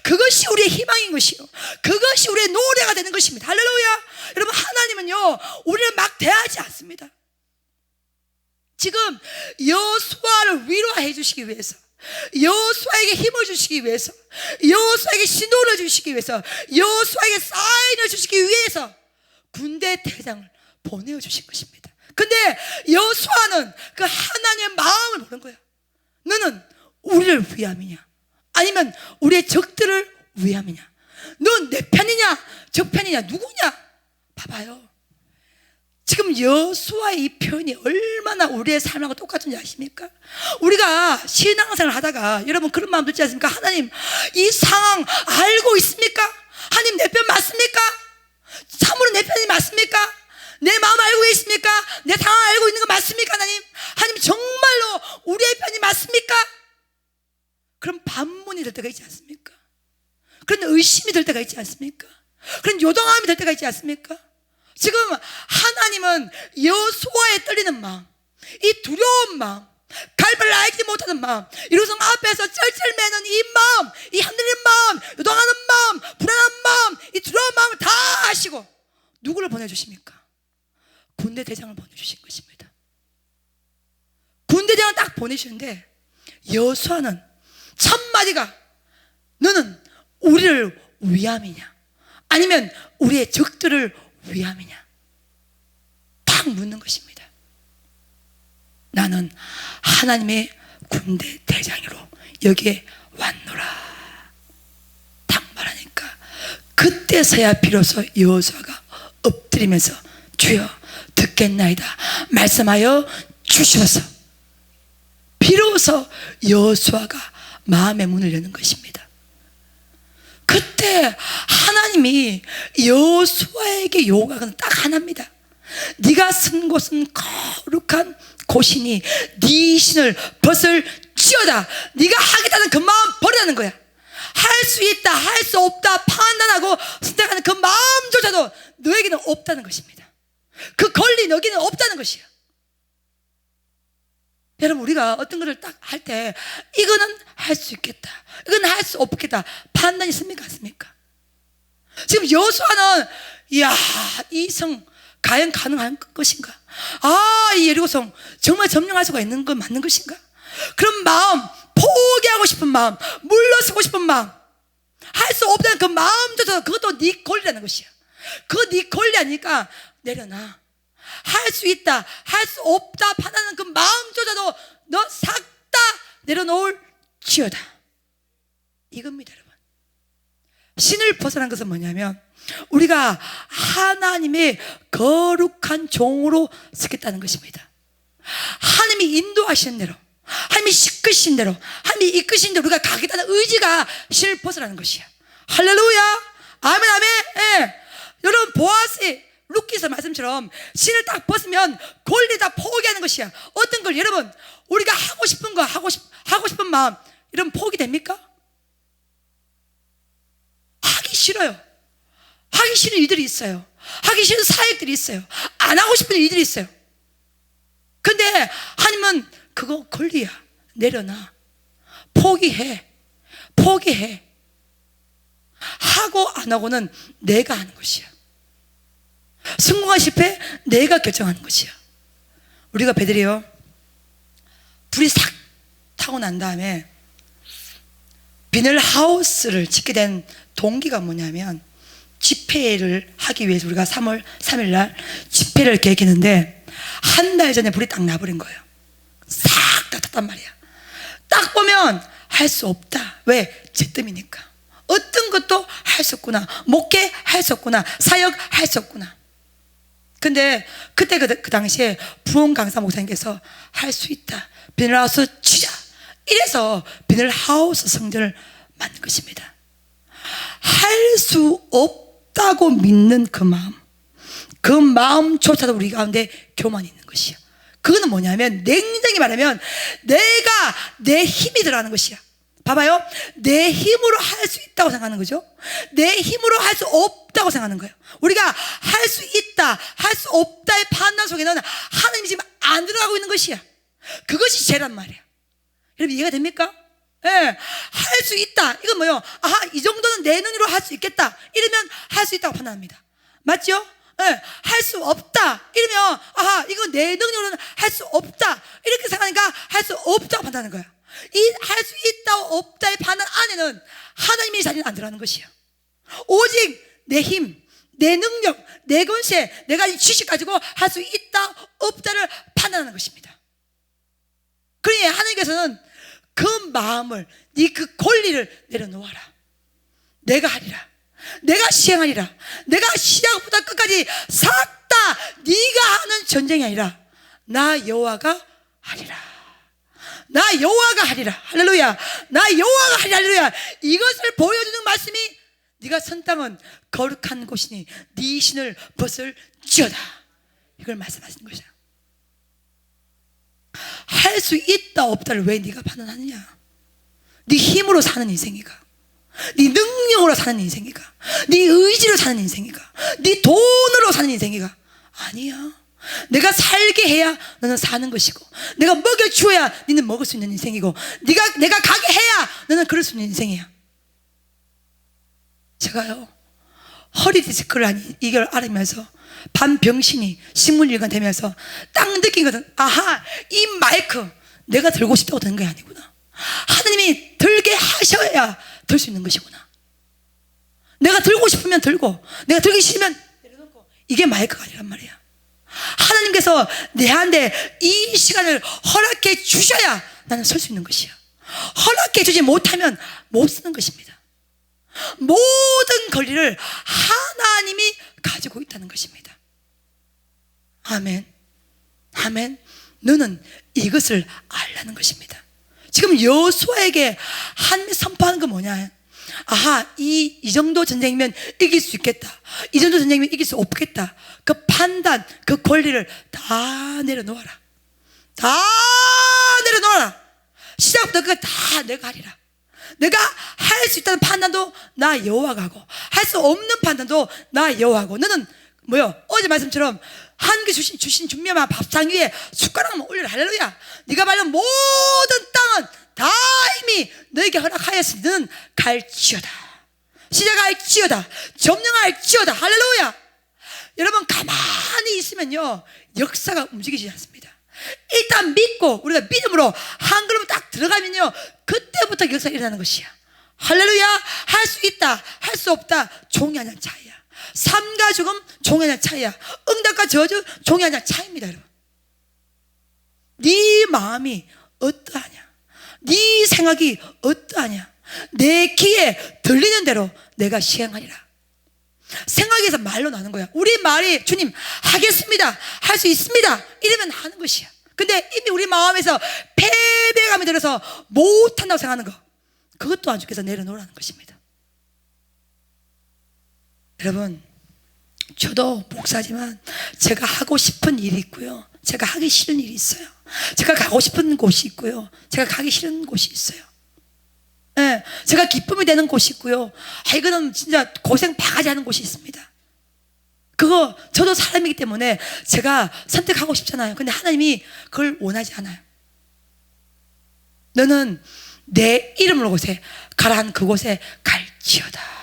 그것이 우리의 희망인 것이요, 그것이 우리의 노래가 되는 것입니다. 할렐루야. 여러분, 하나님은요 우리를 막 대하지 않습니다. 지금 여호수아를 위로해 주시기 위해서, 여호수아에게 힘을 주시기 위해서, 여호수아에게 신호를 주시기 위해서, 여호수아에게 사인을 주시기 위해서 군대 대장을 보내주신 것입니다. 근데 여호수아는 그 하나님의 마음을 보는 거야. 너는 우리를 위함이냐 아니면 우리의 적들을 위함이냐? 넌 내 편이냐 적 편이냐 누구냐? 봐봐요. 지금 여호수아의 이 표현이 얼마나 우리의 삶하고 똑같은지 아십니까? 우리가 신앙생활을 하다가 여러분 그런 마음 들지 않습니까? 하나님, 이 상황 알고 있습니까? 하나님, 내 편 맞습니까? 참으로 내 편이 맞습니까? 내 마음 알고 계십니까? 내 상황 알고 있는 거 맞습니까? 하나님, 하나님 정말로 우리의 편이 맞습니까? 그럼 반문이 될 때가 있지 않습니까? 그런 의심이 될 때가 있지 않습니까? 그런 요동함이 될 때가 있지 않습니까? 지금 하나님은 여호수아의 떨리는 마음, 이 두려운 마음, 갈바를 알지 못하는 마음, 이루성 앞에서 쩔쩔매는 이 마음, 이 흔들리는 마음, 요동하는 마음, 불안한 마음, 이 두려운 마음을 다 아시고 누구를 보내주십니까? 군대 대장을 보내주신 것입니다. 군대 대장을 딱 보내시는데 여호수아는 첫 마디가 너는 우리를 위함이냐 아니면 우리의 적들을 위함이냐 딱 묻는 것입니다. 나는 하나님의 군대 대장으로 여기에 왔노라 딱 말하니까 그때서야 비로소 여호수아가 엎드리면서 주여 듣겠나이다 말씀하여 주셔서 비로소 여호수아가 마음의 문을 여는 것입니다. 그때 하나님이 여호수아에게 요구하는 딱 하나입니다. 네가 쓴 곳은 거룩한 곳이니 네 신을 벗을지어다. 네가 하겠다는 그 마음 버리라는 거야. 할 수 있다 할 수 없다 판단하고 선택하는 그 마음조차도 너에게는 없다는 것입니다. 그 권리 너에게는 없다는 것이야. 여러분, 우리가 어떤 것을 딱 할 때 이거는 할 수 있겠다, 이건 할 수 없겠다 판단이 있습니까? 없습니까? 지금 여호수아는 이야, 이 성 과연 가능한 것인가? 아, 이 예리고성 정말 점령할 수가 있는 건 맞는 것인가? 그런 마음, 포기하고 싶은 마음, 물러서고 싶은 마음, 할 수 없다는 그 마음조차도 그것도 네 권리라는 것이야. 그거 네 권리 아니까 내려놔. 할 수 있다 할 수 없다 판단하는 그 마음조차도 너 싹 다 내려놓을지어다 이겁니다. 여러분, 신을 벗어난 것은 뭐냐면 우리가 하나님의 거룩한 종으로 서겠다는 것입니다. 하나님이 인도하시는 대로, 하나님이 이끄신 대로, 하나님이 이끄신 대로 우리가 가겠다는 의지가 신을 벗어나는 것이야. 할렐루야, 아멘, 아멘. 예. 여러분, 보아스 루키서 말씀처럼 신을 딱 벗으면 권리 다 포기하는 것이야. 어떤 걸 여러분, 우리가 하고 싶은 거 하고 싶은 마음 이런 포기됩니까? 하기 싫어요. 하기 싫은 일들이 있어요. 하기 싫은 사역들이 있어요. 안 하고 싶은 일들이 있어요. 근데 하나님은 그거 권리야. 내려놔. 포기해. 하고 안 하고는 내가 하는 것이야. 성공한 실패 내가 결정하는 것이야. 우리가 배들이요, 불이 싹 타고 난 다음에 비닐하우스를 짓게 된 동기가 뭐냐면 집회를 하기 위해서 우리가 3월 3일 날 집회를 계획했는데 한 달 전에 불이 딱 나버린 거예요. 싹 다 탔단 말이야. 딱 보면 할 수 없다. 왜? 제 뜸이니까. 어떤 것도 할 수 없구나. 목회 할 수 없구나. 사역 할 수 없구나. 근데 그때 그 당시에 부흥 강사 목사님께서 할 수 있다, 비닐하우스 치자, 이래서 비닐하우스 성전을 만든 것입니다. 할 수 없다고 믿는 그 마음조차도 우리 가운데 교만이 있는 것이야. 그거는 뭐냐면 냉정히 말하면 내가 내 힘이 들어가는 것이야. 봐봐요, 내 힘으로 할 수 있다고 생각하는 거죠. 내 힘으로 할 수 없다고 생각하는 거예요. 우리가 할 수 있다 할 수 없다의 판단 속에는 하나님이 지금 안 들어가고 있는 것이야. 그것이 죄란 말이야. 여러분, 이해가 됩니까? 예, 할 수 있다. 이건 뭐요? 아하, 이 정도는 내 능력으로 할 수 있겠다. 이러면 할 수 있다고 판단합니다. 맞죠? 예, 할 수 없다. 이러면 아하, 이건 내 능력으로는 할 수 없다. 이렇게 생각하니까 할 수 없다고 판단하는 거야. 이 할 수 있다 없다의 판단 안에는 하나님의 자리는 안 들어가는 것이야. 오직 내 힘, 내 능력, 내 권세, 내가 이 지식 가지고 할 수 있다 없다를 판단하는 것입니다. 그러니 하나님께서는 그 마음을, 네 그 권리를 내려놓아라. 내가 하리라. 내가 시행하리라. 내가 시작부터 끝까지 싹 다 네가 하는 전쟁이 아니라 나 여호와가 하리라. 나 여호와가 하리라. 할렐루야. 나 여호와가 하리라. 할렐루야. 이것을 보여주는 말씀이 네가 선 땅은 거룩한 곳이니 네 신을 벗을지어다. 이걸 말씀하시는 것이야. 할 수 있다 없다를 왜 네가 판단하느냐? 네 힘으로 사는 인생이가, 네 능력으로 사는 인생이가, 네 의지로 사는 인생이가, 네 돈으로 사는 인생이가 아니야. 내가 살게 해야 너는 사는 것이고, 내가 먹여주어야 너는 먹을 수 있는 인생이고, 내가 가게 해야 너는 그럴 수 있는 인생이야. 제가요 허리 디스크를 이걸 알으면서 반병신이 식물일관 되면서 딱 느낀 것은, 아하, 이 마이크 내가 들고 싶다고 되는 게 아니구나. 하나님이 들게 하셔야 들 수 있는 것이구나. 내가 들고 싶으면 들고, 내가 들기 싫으면 내려놓고, 이게 마이크가 아니란 말이야. 하나님께서 내한테 이 시간을 허락해 주셔야 나는 설 수 있는 것이야. 허락해 주지 못하면 못 쓰는 것입니다. 모든 권리를 하나님이 가지고 있다는 것입니다. 아멘. 아멘. 너는 이것을 알라는 것입니다. 지금 여호수아에게 하나님이 선포하는 건 뭐냐? 아하, 이 정도 전쟁이면 이길 수 있겠다. 이 정도 전쟁이면 이길 수 없겠다. 그 판단, 그 권리를 다 내려놓아라. 다 내려놓아라. 시작부터 그거 다 내가 하리라. 내가 할 수 있다는 판단도 나 여호와가 하고, 할 수 없는 판단도 나 여호와고. 너는 뭐요? 어제 말씀처럼 한개 주신 준비한 밥상 위에 숟가락만 올려라. 할렐루야. 네가 말한 모든 땅은 다 이미 너에게 허락하였으니 너는 갈지어다. 시작할지어다. 점령할지어다. 할렐루야. 여러분, 가만히 있으면요 역사가 움직이지 않습니다. 일단 믿고 우리가 믿음으로 한 걸음 딱 들어가면요 그때부터 역사가 일어나는 것이야. 할렐루야. 할 수 있다, 할 수 없다, 종이 아니라 차이야. 삶과 죽음, 종이 아니라 차이야. 응답과 저주, 종이 아니라 차이입니다. 여러분, 네 마음이 어떠하냐, 네 생각이 어떠하냐, 내 귀에 들리는 대로 내가 시행하리라. 생각에서 말로 나는 거야. 우리 말이 주님 하겠습니다, 할 수 있습니다 이러면 하는 것이야. 근데 이미 우리 마음에서 패배감이 들어서 못한다고 생각하는 거, 그것 또한 주께서 내려놓으라는 것입니다. 여러분, 저도 목사지만 제가 하고 싶은 일이 있고요, 제가 하기 싫은 일이 있어요. 제가 가고 싶은 곳이 있고요, 제가 가기 싫은 곳이 있어요. 네, 제가 기쁨이 되는 곳이 있고요, 이거는 진짜 고생 바가지 하는 곳이 있습니다. 그거 저도 사람이기 때문에 제가 선택하고 싶잖아요. 근데 하나님이 그걸 원하지 않아요. 너는 내 이름으로 곳에 가라한 그곳에 갈지어다.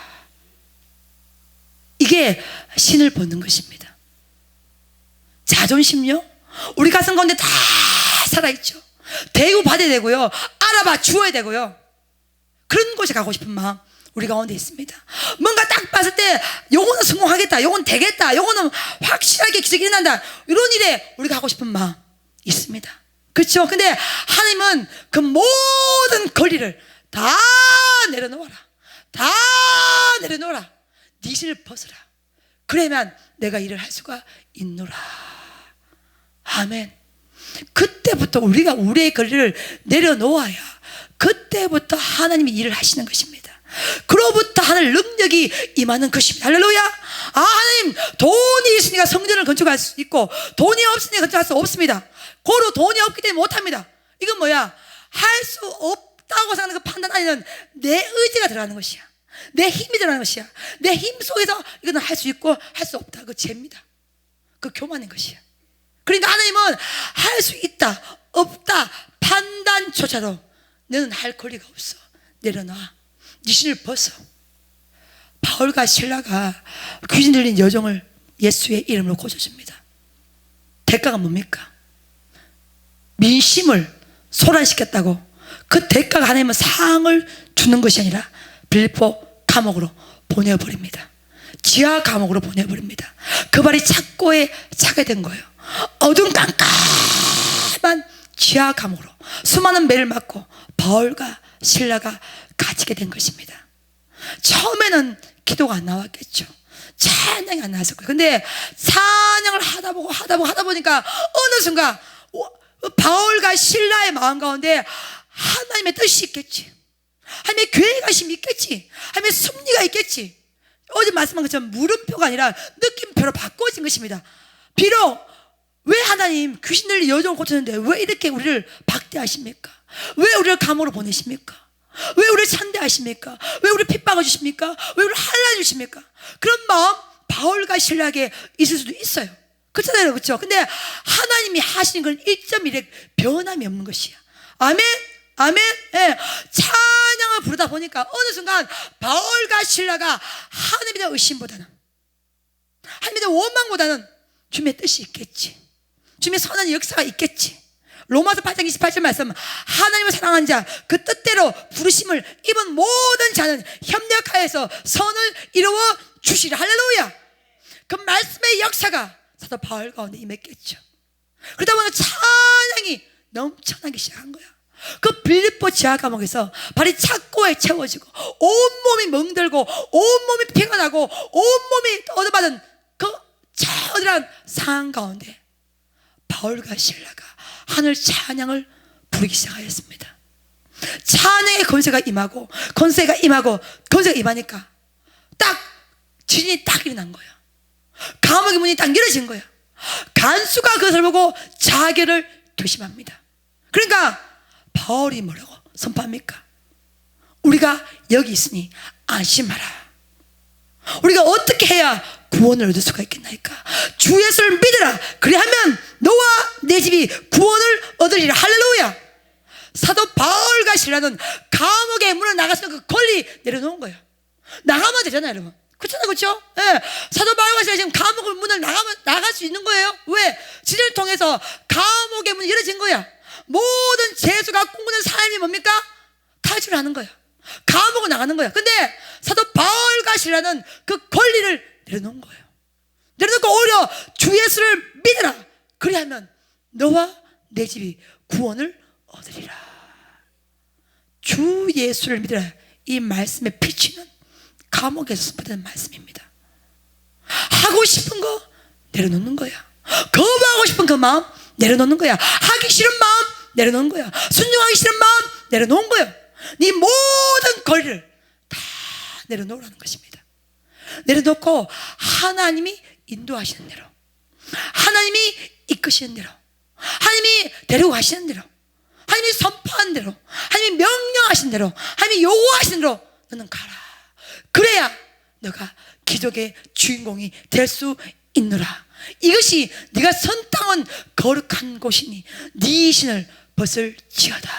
이게 신을 벗는 것입니다. 자존심요, 우리 가슴 가운데 다 살아있죠. 대우받아야 되고요, 알아봐 주어야 되고요, 그런 곳에 가고 싶은 마음 우리 가운데 있습니다. 뭔가 딱 봤을 때 요거는 성공하겠다, 요건 되겠다, 요거는 확실하게 기적이 일어난다, 이런 일에 우리가 하고 싶은 마음 있습니다. 그렇죠? 근데 하나님은 그 모든 권리를 다 내려놓아라. 다 내려놓아라. 네 신을 벗어라. 그러면 내가 일을 할 수가 있노라. 아멘. 그때부터 우리가 우리의 권리를 내려놓아야 그때부터 하나님이 일을 하시는 것입니다. 그로부터 하늘 능력이 임하는 것입니다. 할렐루야. 아, 하나님, 돈이 있으니까 성전을 건축할 수 있고 돈이 없으니까 건축할 수 없습니다. 고로 돈이 없기 때문에 못합니다. 이건 뭐야? 할 수 없다고 생각하는 그 판단 안에는 내 의지가 들어가는 것이야. 내 힘이 들어가는 것이야. 내 힘 속에서 이거는 할 수 있고 할 수 없다, 그 죄입니다. 그 교만인 것이야. 그러니까 하나님은 할 수 있다 없다 판단조차도 너는 할 권리가 없어. 내려놔. 네 신을 벗어. 바울과 실라가 귀신 들린 여종을 예수의 이름으로 고쳐줍니다. 대가가 뭡니까? 민심을 소란시켰다고 그 대가가 하나님은 상을 주는 것이 아니라 빌립보 감옥으로 보내버립니다. 지하 감옥으로 보내버립니다. 그 발이 착고에 차게 된 거예요. 어두운 깜깜한 지하 감옥으로 수많은 매를 맞고 바울과 실라가 갇히게 된 것입니다. 처음에는 기도가 안 나왔겠죠. 찬양이 안 나왔을 거예요. 근데 찬양을 하다 보니까 어느 순간 바울과 실라의 마음 가운데 하나님의 뜻이 있겠지. 하나님의 계획하심이 있겠지. 하나님의 섭리가 있겠지. 어제 말씀한 것처럼 물음표가 아니라 느낌표로 바꿔진 것입니다. 비록 왜 하나님 귀신 들린 여종을 고쳤는데 왜 이렇게 우리를 박대하십니까? 왜 우리를 감옥으로 보내십니까? 왜 우리를 찬대하십니까? 왜 우리를 핍박을 주십니까? 왜 우리를 환난을 주십니까? 그런 마음 바울과 실라에게 있을 수도 있어요. 그렇잖아요, 그렇죠? 근데 하나님이 하시는 건 1.1의 변함이 없는 것이야. 아멘. 아멘. 예. 찬양을 부르다 보니까 어느 순간 바울과 실라가 하나님에 대한 의심보다는, 하나님에 대한 원망보다는 주님의 뜻이 있겠지, 주님의 선한 역사가 있겠지. 로마서 8장 28절 말씀, 하나님을 사랑하는 자 그 뜻대로 부르심을 입은 모든 자는 협력하여서 선을 이루어 주시라. 할렐루야. 그 말씀의 역사가 사도 바울 가운데 임했겠죠. 그러다 보니 찬양이 넘쳐나기 시작한 거야. 그 빌립보 지하 감옥에서 발이 착고에 채워지고 온몸이 멍들고 온몸이 피가 나고 온몸이 얻어받은 그 처절한 상황 가운데 바울과 실라가 하늘 찬양을 부르기 시작하였습니다. 찬양의 권세가 임하고 권세가 임하니까 딱 지진이 딱 일어난 거야. 감옥의 문이 딱 열어진 거야. 간수가 그것을 보고 자결을 결심합니다. 그러니까 바울이 뭐라고 선포합니까? 우리가 여기 있으니 안심하라. 우리가 어떻게 해야 구원을 얻을 수가 있겠나이까? 주 예수를 믿으라. 그리하면 너와 내 집이 구원을 얻으리라. 할렐루야. 사도 바울과 실라는 감옥의 문을 나갈 수 있는 그 권리 내려놓은 거예요. 나가면 되잖아요, 여러분. 그렇잖아요, 그렇죠? 예. 사도 바울과 실라 지금 감옥의 문을 나갈 수 있는 거예요. 왜? 지진을 통해서 감옥의 문이 열어진 거야. 모든 죄수가 꿈꾸는 삶이 뭡니까? 탈출하는 거야. 감옥을 나가는 거야. 근데 사도 바울과 실라는 그 권리를 내려놓은 거예요. 내려놓고 오히려 주 예수를 믿으라. 그리하면 너와 내 집이 구원을 얻으리라. 주 예수를 믿으라. 이 말씀의 피치는 감옥에서 선포되는 말씀입니다. 하고 싶은 거 내려놓는 거야. 거부하고 싶은 그 마음 내려놓는 거야. 하기 싫은 마음 내려놓는 거야. 순종하기 싫은 마음 내려놓은 거야. 네 모든 권리를 다 내려놓으라는 것입니다. 내려놓고 하나님이 인도하시는 대로, 하나님이 이끄시는 대로, 하나님이 데리고 가시는 대로, 하나님이 선포하는 대로, 하나님이 명령하신 대로, 하나님이 요구하신 대로 너는 가라. 그래야 너가 기적의 주인공이 될 수 있노라. 이것이 네가 선 땅은 거룩한 곳이니 네 신을 벗을지어다.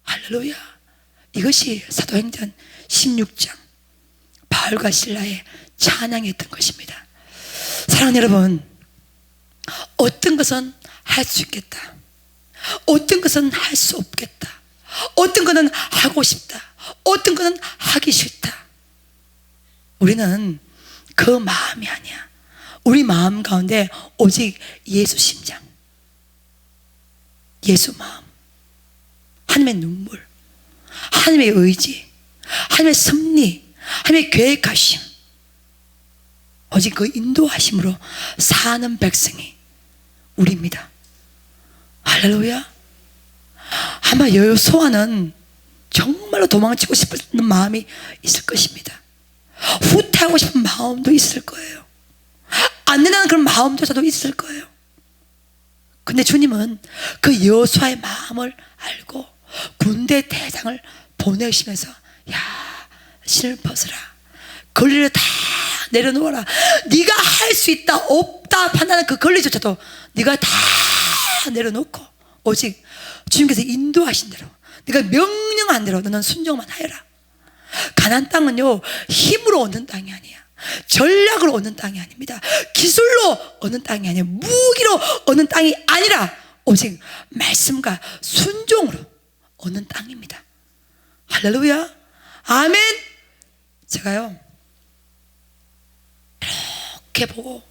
할렐루야. 이것이 사도행전 16장 바울과 실라의 찬양이었던 것입니다. 사랑하는 여러분, 어떤 것은 할 수 있겠다, 어떤 것은 할 수 없겠다, 어떤 것은 하고 싶다, 어떤 것은 하기 싫다. 우리는 그 마음이 아니야. 우리 마음 가운데 오직 예수 심장, 예수 마음, 하나님의 눈물, 하나님의 의지, 하나님의 섭리, 하나님의 계획하심, 오직 그 인도하심으로 사는 백성이 우리입니다. 할렐루야. 아마 여호수아는 정말로 도망치고 싶은 마음이 있을 것입니다. 후퇴하고 싶은 마음도 있을 거예요. 안 된다는 그런 마음조차도 있을 거예요. 근데 주님은 그 여호수아의 마음을 알고 군대 대장을 보내시면서 야, 신을 벗어라. 권리를 다 내려놓아라. 네가 할 수 있다 없다 판단하는 그 권리조차도 네가 다 내려놓고 오직 주님께서 인도하신 대로 내가 명령한 대로 너는 순종만 하여라. 가나안 땅은요, 힘으로 얻는 땅이 아니야. 전략으로 얻는 땅이 아닙니다. 기술로 얻는 땅이 아니에요. 무기로 얻는 땅이 아니라 오직 말씀과 순종으로 얻는 땅입니다. 할렐루야. 아멘. 제가요 이렇게 보고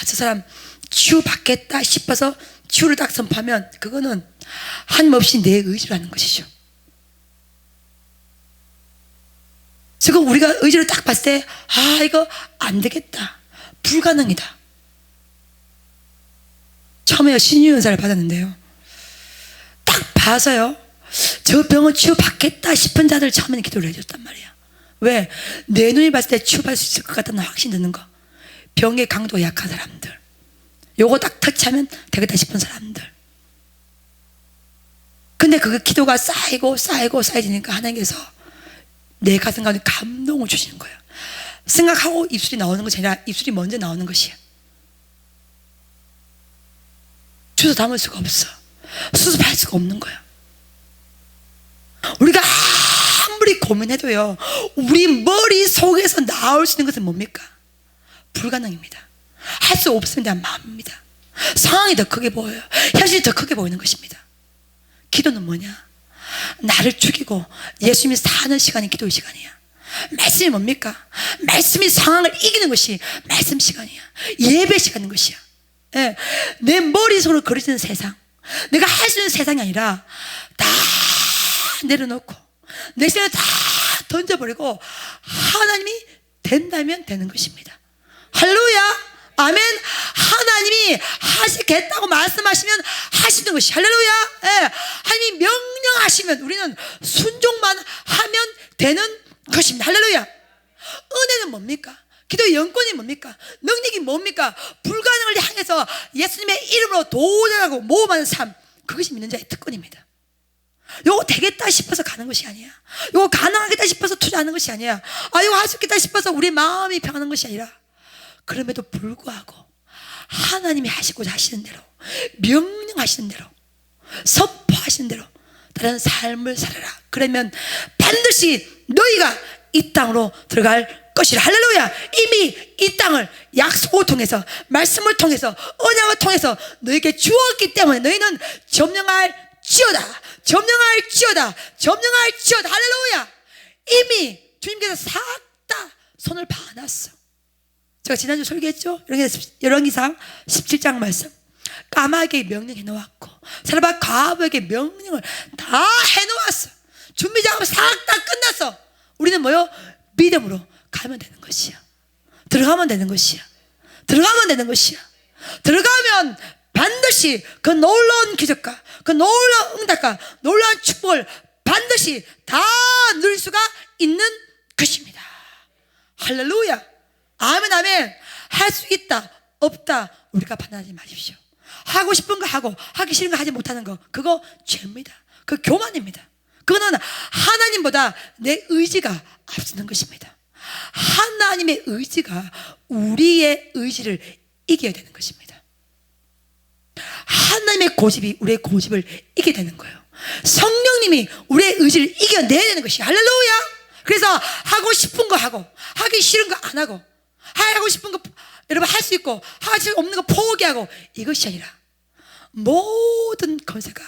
저 사람 치유받겠다 싶어서 치유를 딱 선포하면 그거는 한없이 내 의지로 하는 것이죠. 지금 우리가 의지를 딱 봤을 때 이거 안 되겠다, 불가능이다. 처음에 신유연사를 받았는데요, 딱 봐서요 저 병은 치유받겠다 싶은 자들 처음에는 기도를 해줬단 말이야. 왜? 내 눈이 봤을 때 치유받을 수 있을 것 같다는 확신 드는 거. 병의 강도가 약한 사람들, 요거 딱 터치하면 되겠다 싶은 사람들. 근데 그 기도가 쌓이고 쌓이지니까 하나님께서 내 가슴 가운데 감동을 주시는 거예요. 생각하고 입술이 나오는 것이 아니라 입술이 먼저 나오는 것이야. 주워 담을 수가 없어. 수습할 수가 없는 거야. 우리가 아무리 고민해도요, 우리 머릿속에서 나올 수 있는 것은 뭡니까? 불가능입니다. 할 수 없음에 대한 마음입니다. 상황이 더 크게 보여요. 현실이 더 크게 보이는 것입니다. 기도는 뭐냐? 나를 죽이고 예수님이 사는 시간이 기도의 시간이야. 말씀이 뭡니까? 말씀이 상황을 이기는 것이 말씀 시간이야. 예배 시간인 것이야. 예. 내 머릿속으로 그려지는 세상, 내가 할 수 있는 세상이 아니라 다 내려놓고 내 시간을 다 던져버리고 하나님이 된다면 되는 것입니다. 할렐루야. 아멘. 하나님이 하시겠다고 말씀하시면 하시는 것이 할렐루야. 예. 하나님이 명령하시면 우리는 순종만 하면 되는 것입니다. 할렐루야. 은혜는 뭡니까? 기도의 영권이 뭡니까? 능력이 뭡니까? 불가능을 향해서 예수님의 이름으로 도전하고 모험하는 삶, 그것이 믿는 자의 특권입니다. 요거 되겠다 싶어서 가는 것이 아니야. 요거 가능하겠다 싶어서 투자하는 것이 아니야. 요거 할 수 있겠다 싶어서 우리 마음이 평하는 것이 아니라, 그럼에도 불구하고 하나님이 하시고자 하시는 대로, 명령하시는 대로, 선포하시는 대로 다른 삶을 살아라. 그러면 반드시 너희가 이 땅으로 들어갈 것이라. 할렐루야. 이미 이 땅을 약속을 통해서, 말씀을 통해서, 언약을 통해서 너에게 주었기 때문에 너희는 점령할지어다, 점령할지어다, 점령할지어다. 할렐루야. 이미 주님께서 싹 다 손을 봐놨어. 제가 지난주 설교했죠? 열왕기상 17장 말씀, 까마귀에게 명령해 놓았고 사르밧 과부에게 명령을 다 해놓았어. 준비 작업 싹 다 끝났어. 우리는 뭐요? 믿음으로 가면 되는 것이야. 들어가면 되는 것이야. 들어가면 되는 것이야. 들어가면 반드시 그 놀라운 기적과 그 놀라운 응답과 놀라운 축복을 반드시 다 누릴 수가 있는 것입니다. 할렐루야. 아멘. 아멘. 할 수 있다 없다 우리가 판단하지 마십시오. 하고 싶은 거 하고 하기 싫은 거 하지 못하는 거, 그거 죄입니다. 그 교만입니다. 그거는 하나님보다 내 의지가 앞서는 것입니다. 하나님의 의지가 우리의 의지를 이겨야 되는 것입니다. 하나님의 고집이 우리의 고집을 이겨야 되는 거예요. 성령님이 우리의 의지를 이겨내야 되는 것이 할렐루야. 그래서 하고 싶은 거 하고 하기 싫은 거 안 하고, 하고 싶은 거 여러분 할 수 있고 하기 없는 거 포기하고, 이것이 아니라 모든 권세가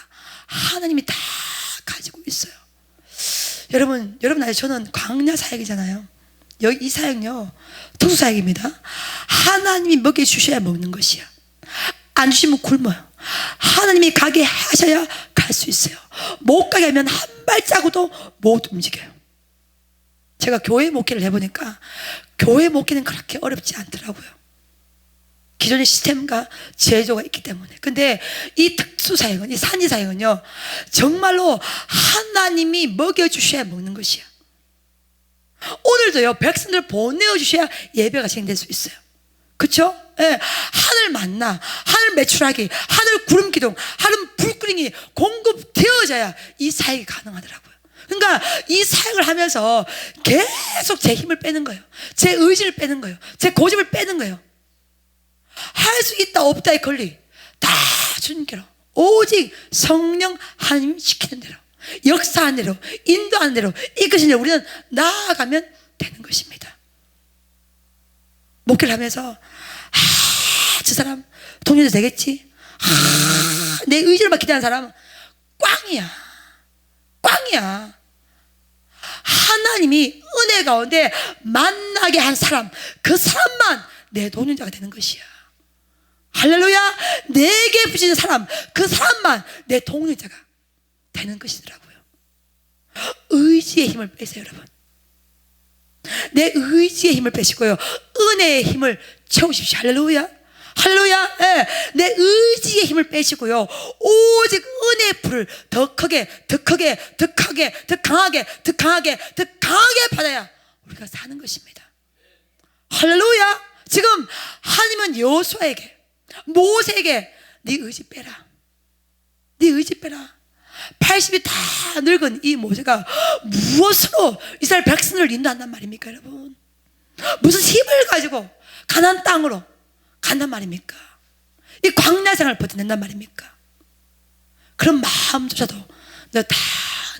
하나님이 다 가지고 있어요. 여러분 아니, 저는 광야 사역이잖아요. 여기 이 사역요 특수 사역입니다. 하나님이 먹여주셔야 먹는 것이야. 안 주시면 굶어요. 하나님이 가게 하셔야 갈 수 있어요. 못 가게 하면 한 발자국도 못 움직여요. 제가 교회 목회를 해보니까 교회 목회는 그렇게 어렵지 않더라고요. 기존의 시스템과 제조가 있기 때문에. 근데 이 특수 사역은, 이 산지 사역은요 정말로 하나님이 먹여주셔야 먹는 것이야. 오늘도요 백성들 보내주셔야 예배가 진행될 수 있어요. 그렇죠? 예. 하늘 만나, 하늘 매출하기, 하늘 구름 기둥, 하늘 불 끓이기 공급되어져야 이 사역이 가능하더라고요. 그러니까 이 사역을 하면서 계속 제 힘을 빼는 거예요. 제 의지를 빼는 거예요. 제 고집을 빼는 거예요. 할 수 있다 없다의 권리 다 주님께로, 오직 성령 하나님 시키는 대로, 역사하는 대로, 인도하는 대로, 이끄신 대로 우리는 나아가면 되는 것입니다. 목회를 하면서 저 사람 동료도 되겠지, 내 의지로만 기대하는 사람은 꽝이야. 하나님이 은혜 가운데 만나게 한 사람, 그 사람만 내 동료자가 되는 것이야. 할렐루야. 내게 부신 사람, 그 사람만 내 동료자가 되는 것이더라고요. 의지의 힘을 빼세요, 여러분. 내 의지의 힘을 빼시고요, 은혜의 힘을 채우십시오. 할렐루야. 예. 내 의지의 힘을 빼시고요, 오직 은혜의 불을 더 크게 받아야 우리가 사는 것입니다. 할렐루야. 지금 하나님은 여호수아에게, 모세에게 네 의지 빼라. 80이 다 늙은 이 모세가 무엇으로 이스라엘 백성을 인도한단 말입니까, 여러분? 무슨 힘을 가지고 가나안 땅으로 간단 말입니까? 이 광야 생활을 버텨낸단 말입니까? 그런 마음조차도 너 다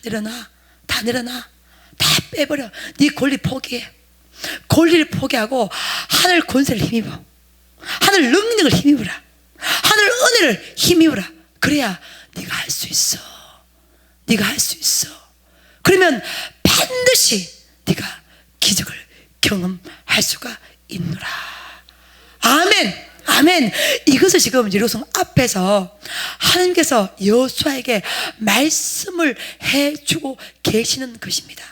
내려놔, 다 빼버려. 네 권리 포기해. 권리를 포기하고 하늘 권세를 힘입어, 하늘 능력을 힘입어라, 하늘 은혜를 힘입어라. 그래야 네가 할 수 있어. 그러면 반드시 네가 기적을 경험할 수가 있노라. 아멘. 이것을 지금 예루살렘 앞에서 하나님께서 여호수아에게 말씀을 해주고 계시는 것입니다.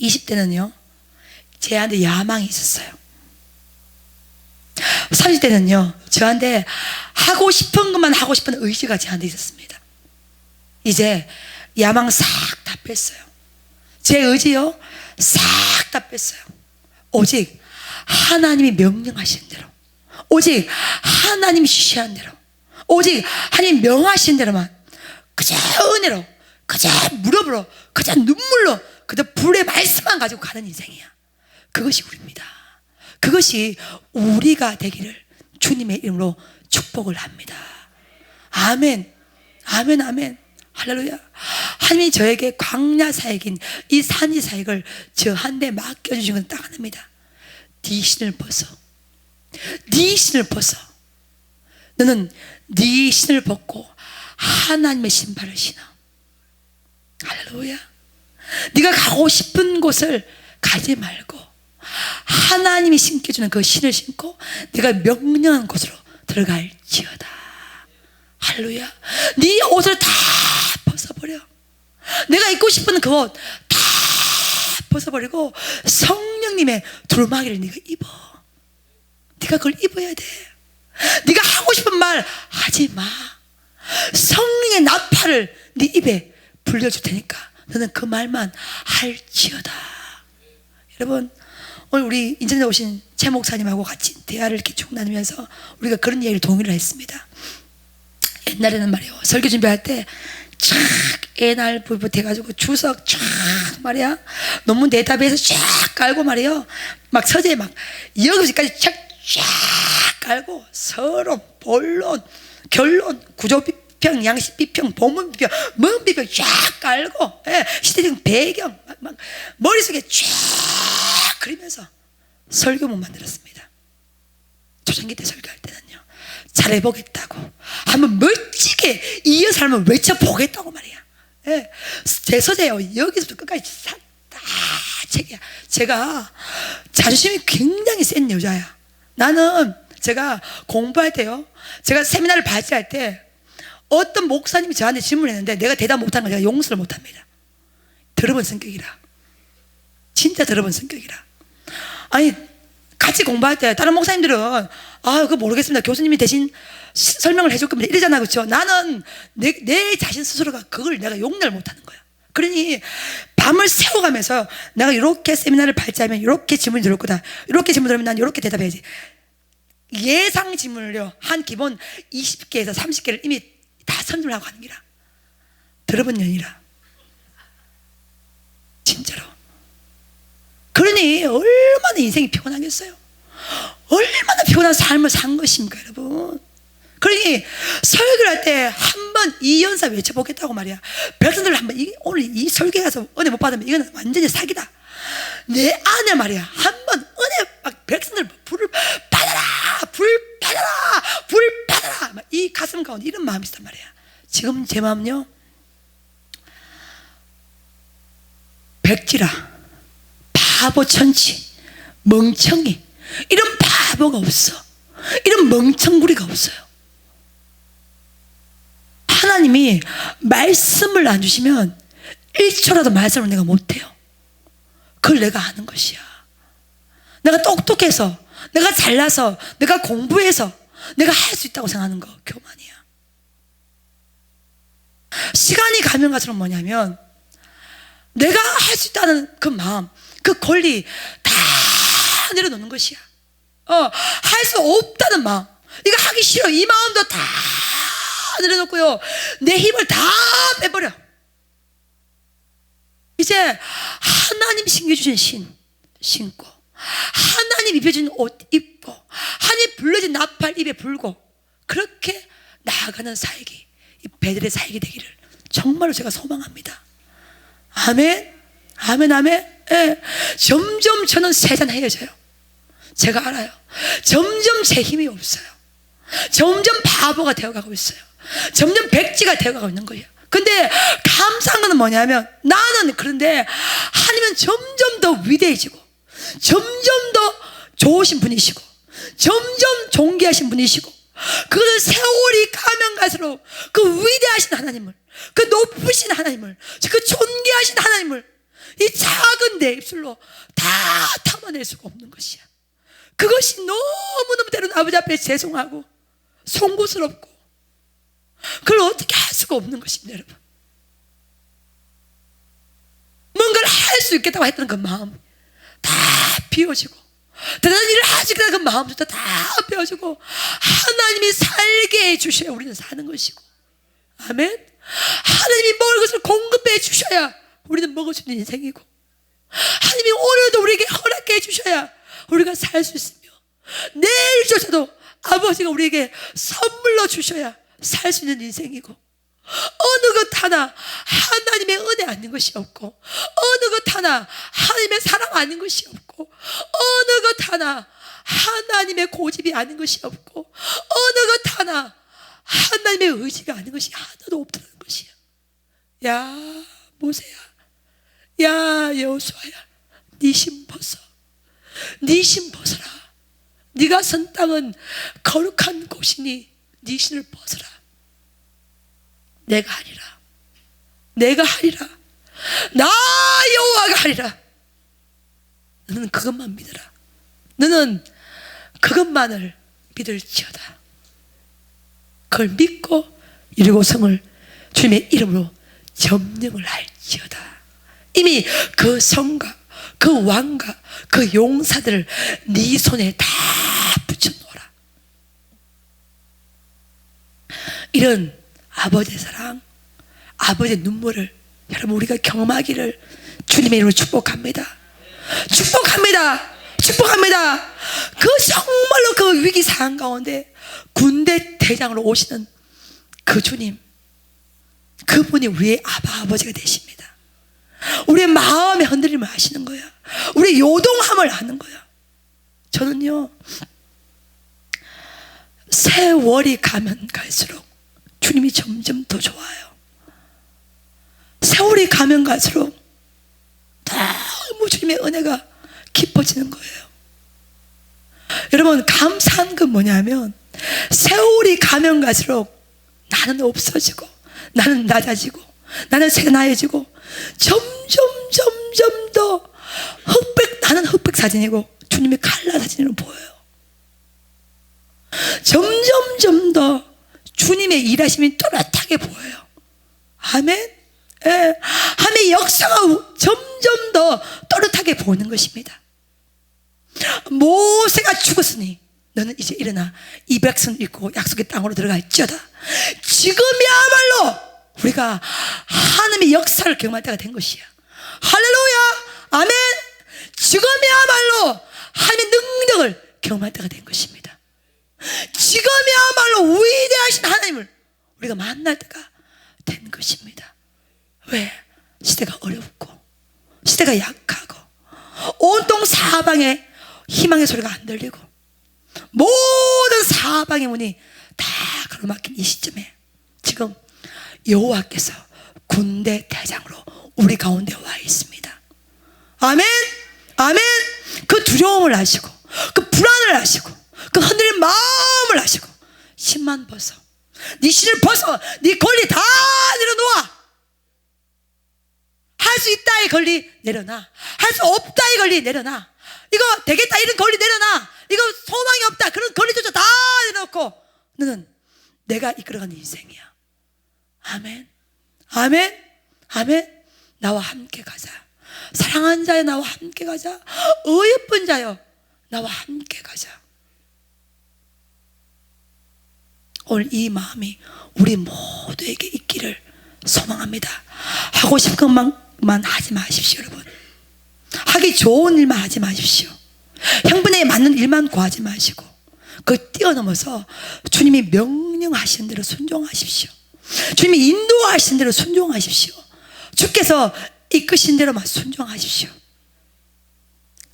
20대는요 제한테 야망이 있었어요. 30대는요 저한테 하고 싶은 것만 하고 싶은 의지가 제한테 있었습니다. 이제 야망 싹 다 뺐어요. 제 의지요 싹 다 뺐어요. 오직 하나님이 명령하신 대로, 오직 하나님이 지시한 대로, 오직 하나님 명하신 대로만, 그저 은혜로, 그저 무릎으로, 그저 눈물로, 그저 불의 말씀만 가지고 가는 인생이야. 그것이 우리입니다. 그것이 우리가 되기를 주님의 이름으로 축복을 합니다. 아멘. 할렐루야. 하나님이 저에게 광야 사역인 이 산지 사역을 저한테 맡겨주신 건 딱 하나입니다. 네 신을 벗어. 너는 네 신을 벗고 하나님의 신발을 신어. 할렐루야. 네가 가고 싶은 곳을 가지 말고 하나님이 신겨주는 그 신을 신고 네가 명령한 곳으로 들어갈지어다. 할렐루야. 네 옷을 다 벗어버려. 내가 입고 싶은 그 옷 다 벗어버리고 성령님의 두루마기를 네가 입어. 네가 그걸 입어야 돼. 네가 하고 싶은 말 하지 마. 성령의 나팔을 네 입에 불려줄 테니까 너는 그 말만 할지어다. 여러분, 오늘 우리 인천에 오신 최 목사님하고 같이 대화를 이렇게 쭉 나누면서 우리가 그런 얘기를 동의를 했습니다. 옛날에는 말이요, 설교 준비할 때 쫙 애날 부부터 해가지고 주석 쫙 말이야, 논문 데이터베이스 쫙 깔고 말이요, 막 서재에 막 여기까지 쫙 깔고 서론, 본론, 결론, 구조 비평, 양식 비평, 본문 비평, 뭔 비평 쫙 깔고, 시대적 배경 막 머릿속에 쫙 그리면서 설교문 만들었습니다. 초창기 때 설교할 때는요, 잘해보겠다고, 한번 멋지게 이어서 한번 외쳐보겠다고 말이야. 제 서재요, 여기서부터 끝까지 다 책이야. 제가 자존심이 굉장히 센 여자야. 나는 제가 공부할 때요, 제가 세미나를 발제할 때 어떤 목사님이 저한테 질문했는데 내가 대답 못하는 거 제가 용서를 못합니다. 더러운 성격이라. 진짜 더러운 성격이라. 아니, 같이 공부할 때 다른 목사님들은 그거 모르겠습니다, 교수님이 대신 설명을 해줄 겁니다 이러잖아. 그렇죠? 나는 내 자신 스스로가 그걸 내가 용납을 못하는 거야. 그러니 밤을 새워가면서 내가 이렇게 세미나를 발제하면 이렇게 질문이 들어올 거다, 이렇게 질문 들으면 난 이렇게 대답해야지. 예상 질문을요 한 기본 20개에서 30개를 이미 다 선점을 하고 하는 기라. 더러운 년이라. 진짜로. 그러니 얼마나 인생이 피곤하겠어요. 얼마나 피곤한 삶을 산 것입니까, 여러분. 그러니 설교를 할 때 한 번 이 연사 외쳐보겠다고 말이야. 백성들 한번 오늘 이 설교에 가서 은혜 못 받으면 이거는 완전히 사기다. 내 안에 말이야 한 번 은혜 막 백성들 불을 받아라, 불 받아라, 불 받아라, 막 이 가슴 가운데 이런 마음이 있단 말이야. 지금 제 마음은요, 백지라, 바보 천치, 멍청이, 이런 바보가 없어. 이런 멍청구리가 없어요. 하나님이 말씀을 안 주시면 1초라도 말씀을 내가 못해요. 그걸 내가 아는 것이야. 내가 똑똑해서, 내가 잘나서, 내가 공부해서 내가 할 수 있다고 생각하는 거 교만이야. 시간이 가면 갈수록 뭐냐면 내가 할 수 있다는 그 마음, 그 권리 다 내려놓는 것이야. 할 수 없다는 마음, 이거 하기 싫어, 이 마음도 다 내려놓고요, 내 힘을 다 빼버려. 이제 하나님 신겨주신 신고, 하나님 입혀준 옷 입고, 하나님 불러준 나팔 입에 불고, 그렇게 나아가는 사역이, 이 베들의 사역이 되기를 정말로 제가 소망합니다. 아멘, 아멘, 아멘. 예. 점점 저는 세잔해져요. 제가 알아요. 점점 제 힘이 없어요. 점점 바보가 되어가고 있어요. 점점 백지가 되어가고 있는 거예요. 근데 감사한 건 뭐냐면, 나는 그런데 하나님은 점점 더 위대해지고, 점점 더 좋으신 분이시고, 점점 존귀하신 분이시고, 그것을 세월이 가면 갈수록 그 위대하신 하나님을, 그 높으신 하나님을, 그 존귀하신 하나님을 이 작은 내 입술로 다 담아낼 수가 없는 것이야. 그것이 너무너무 때로는 아버지 앞에 죄송하고 송구스럽고, 그걸 어떻게 할 수가 없는 것입니다. 여러분, 뭔가를 할 수 있겠다고 했던 그 마음 다 비워지고, 대단한 일을 할 수 있겠다는 그 마음부터 다 비워지고, 하나님이 살게 해주셔야 우리는 사는 것이고, 아멘. 하나님이 먹을 것을 공급해 주셔야 우리는 먹을 수 있는 인생이고, 하나님이 오늘도 우리에게 허락해 주셔야 우리가 살 수 있으며, 내일조차도 아버지가 우리에게 선물로 주셔야 살 수 있는 인생이고, 어느 것 하나 하나님의 은혜 아닌 것이 없고, 어느 것 하나 하나님의 사랑 아닌 것이 없고, 어느 것 하나 하나님의 고집이 아닌 것이 없고, 어느 것 하나 하나님의 의지가 아닌 것이 하나도 없다는 것이야. 야 모세야, 야 여호수아야, 네 심 벗어, 네 심 벗어라. 네가 선 땅은 거룩한 곳이니 네 신을 벗어라. 내가 하리라, 내가 하리라, 나 여호와가 하리라. 너는 그것만 믿어라. 너는 그것만을 믿을지어다. 그걸 믿고 이루고 성을 주님의 이름으로 점령을 할지어다. 이미 그 성과 그 왕과 그 용사들을 네 손에 다 붙여놓아라. 이런 아버지의 사랑, 아버지의 눈물을 여러분 우리가 경험하기를 주님의 이름으로 축복합니다. 축복합니다. 축복합니다. 그 정말로 그 위기 상황 가운데 군대 대장으로 오시는 그 주님, 그분이 우리의 아버지가 되십니다. 우리의 마음의 흔들림을 아시는 거야. 우리의 요동함을 아는 거야. 저는요, 세월이 가면 갈수록 주님이 점점 더 좋아요. 세월이 가면 갈수록 너무 주님의 은혜가 깊어지는 거예요. 여러분, 감사한 건 뭐냐면, 세월이 가면 갈수록 나는 없어지고, 나는 낮아지고, 나는 세나해지고, 점점 더 나는 흑백 사진이고 주님의 칼라 사진으로 보여요. 점점 더 주님의 일하심이 또렷하게 보여요. 아멘. 예. 하나님의 역사가 점점 더 또렷하게 보이는 것입니다. 모세가 죽었으니 너는 이제 일어나 이 백성 입고 약속의 땅으로 들어갈지어다. 지금이야말로 우리가 하나님의 역사를 경험할 때가 된 것이야. 할렐루야, 아멘. 지금이야말로 하나님의 능력을 경험할 때가 된 것입니다. 지금 지금이야말로 위대하신 하나님을 우리가 만날 때가 된 것입니다. 왜? 시대가 어렵고 시대가 약하고 온통 사방에 희망의 소리가 안 들리고 모든 사방의 문이 다 가로막힌 이 시점에 지금 여호와께서 군대 대장으로 우리 가운데 와 있습니다. 아멘. 아멘. 그 두려움을 아시고 그 불안을 아시고 그 흔들린 마음을 아시고 신만 벗어, 네 신을 벗어, 네 권리 다 내려놓아. 할 수 있다의 권리 내려놔. 할 수 없다의 권리 내려놔. 이거 되겠다 이런 권리 내려놔. 이거 소망이 없다 그런 권리조차 다 내려놓고 너는 내가 이끌어가는 인생이야. 아멘. 아멘. 아멘. 나와 함께 가자. 사랑하는 자여 나와 함께 가자. 어여쁜 자여 나와 함께 가자. 오늘 이 마음이 우리 모두에게 있기를 소망합니다. 하고 싶은 것만 하지 마십시오, 여러분. 하기 좋은 일만 하지 마십시오. 형분에 맞는 일만 구하지 마시고 그 뛰어넘어서 주님이 명령하신 대로 순종하십시오. 주님이 인도하신 대로 순종하십시오. 주께서 이끄신 대로만 순종하십시오.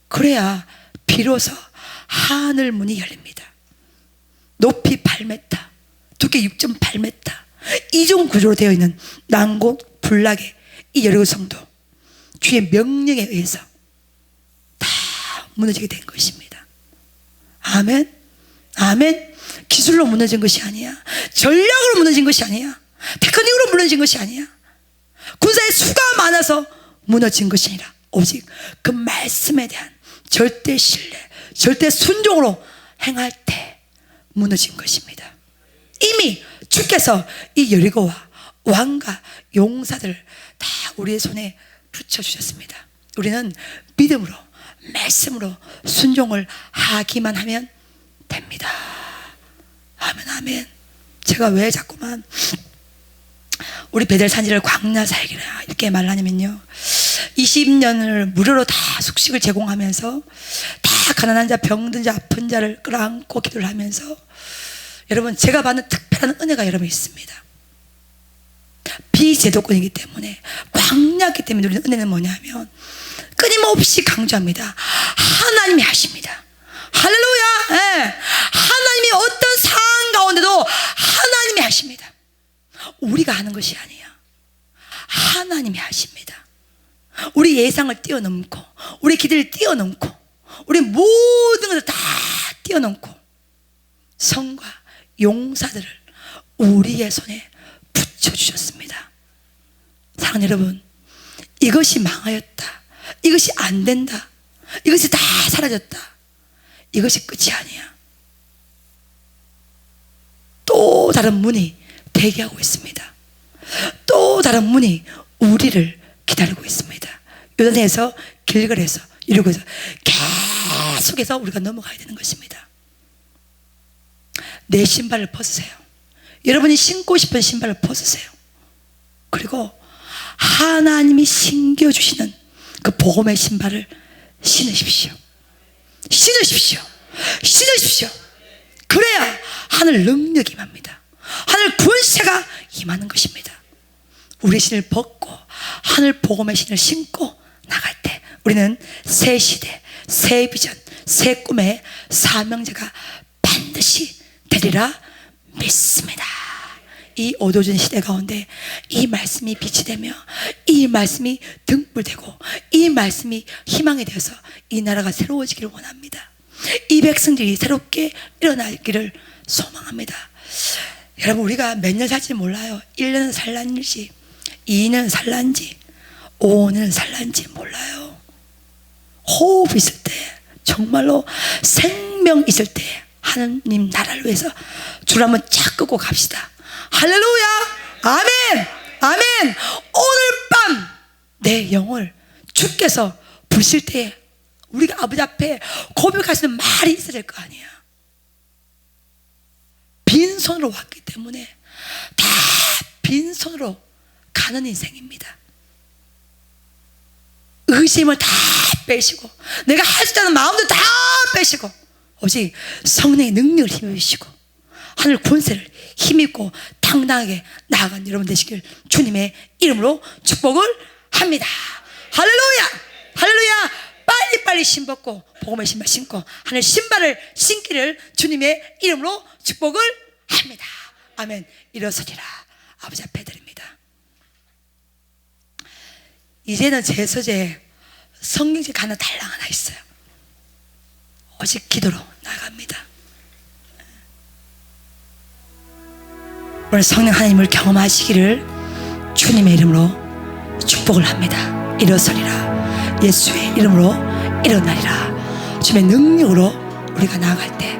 그래야 비로소 하늘 문이 열립니다. 높이 8m, 두께 6.8m, 이중 구조로 되어 있는 난곡 불락의 이 여리고 성도 주의 명령에 의해서 다 무너지게 된 것입니다. 아멘. 아멘. 기술로 무너진 것이 아니야. 전략으로 무너진 것이 아니야. 테크닉으로 무너진 것이 아니야. 군사의 수가 많아서 무너진 것이 아니라 오직 그 말씀에 대한 절대 신뢰, 절대 순종으로 행할 때 무너진 것입니다. 이미 주께서 이 여리고와 왕과 용사들 다 우리의 손에 붙여주셨습니다. 우리는 믿음으로 말씀으로 순종을 하기만 하면 됩니다. 아멘. 아멘. 제가 왜 자꾸만 우리 베델산지를 광야 살기라 이렇게 말하냐면요, 20년을 무료로 다 숙식을 제공하면서 다 가난한 자, 병든 자, 아픈 자를 끌어안고 기도를 하면서 여러분 제가 받는 특별한 은혜가 여러분 있습니다. 비제도권이기 때문에, 광야이기 때문에 우리는 은혜는 뭐냐면 끊임없이 강조합니다. 하나님이 하십니다. 할렐루야. 예. 하나님이 어떤 상황 가운데도 하나님이 하십니다. 우리가 하는 것이 아니야. 하나님이 하십니다. 우리 예상을 뛰어넘고 우리 기대를 뛰어넘고 우리 모든 것을 다 뛰어넘고 성과 용사들을 우리의 손에 붙여주셨습니다. 사랑하는 여러분, 이것이 망하였다, 이것이 안 된다, 이것이 다 사라졌다, 이것이 끝이 아니야. 또 다른 문이 대기하고 있습니다. 또 다른 문이 우리를 기다리고 있습니다. 요단에서, 길갈에서, 이러고서 계속해서 우리가 넘어가야 되는 것입니다. 내 신발을 벗으세요. 여러분이 신고 싶은 신발을 벗으세요. 그리고 하나님이 신겨주시는 그 복음의 신발을 신으십시오. 신으십시오. 신으십시오. 그래야 하늘 능력이 임합니다. 하늘 권세가 임하는 것입니다. 우리 신을 벗고 하늘 복음의 신을 신고 나갈 때 우리는 새 시대, 새 비전, 새 꿈의 사명자가 반드시 되리라 믿습니다. 이 어두워진 시대 가운데 이 말씀이 빛이 되며 이 말씀이 등불되고 이 말씀이 희망이 되어서 이 나라가 새로워지기를 원합니다. 이 백성들이 새롭게 일어나기를 소망합니다. 여러분, 우리가 몇 년 살지 몰라요. 1년은 살란지, 2년 살란지, 5년 살란지 몰라요. 호흡 있을 때, 정말로 생명 있을 때 하나님 나라를 위해서 줄 한번 쫙 끄고 갑시다. 할렐루야. 아멘. 아멘. 오늘 밤 내 영을 주께서 부르실 때에 우리가 아버지 앞에 고백할 수 있는 말이 있어야 될 거 아니야. 빈손으로 왔기 때문에 다 빈손으로 가는 인생입니다. 의심을 다 빼시고 내가 할 수 있다는 마음도 다 빼시고 오직 성령의 능력을 힘입으시고 하늘 권세를 힘있고 당당하게 나아간 여러분 되시길 주님의 이름으로 축복을 합니다. 할렐루야, 할렐루야. 빨리빨리 신벗고 복음의 신발 신고 하늘 신발을 신기를 주님의 이름으로 축복을 합니다. 아멘. 일어서리라. 아버지 앞에 드립니다. 이제는 제 서재에 성경책 하나 달랑 하나 있어요. 오직 기도로 나아갑니다. 오늘 성령 하나님을 경험하시기를 주님의 이름으로 축복을 합니다. 일어서리라. 예수의 이름으로 일어나리라. 주님의 능력으로 우리가 나아갈 때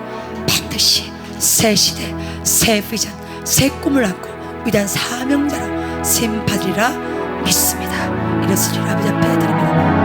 반드시 새 시대, 새 비전, 새 꿈을 안고 위대한 사명자로 쓰임 받으리라 믿습니다. 일어서리라. 아버지 앞에 드립니다.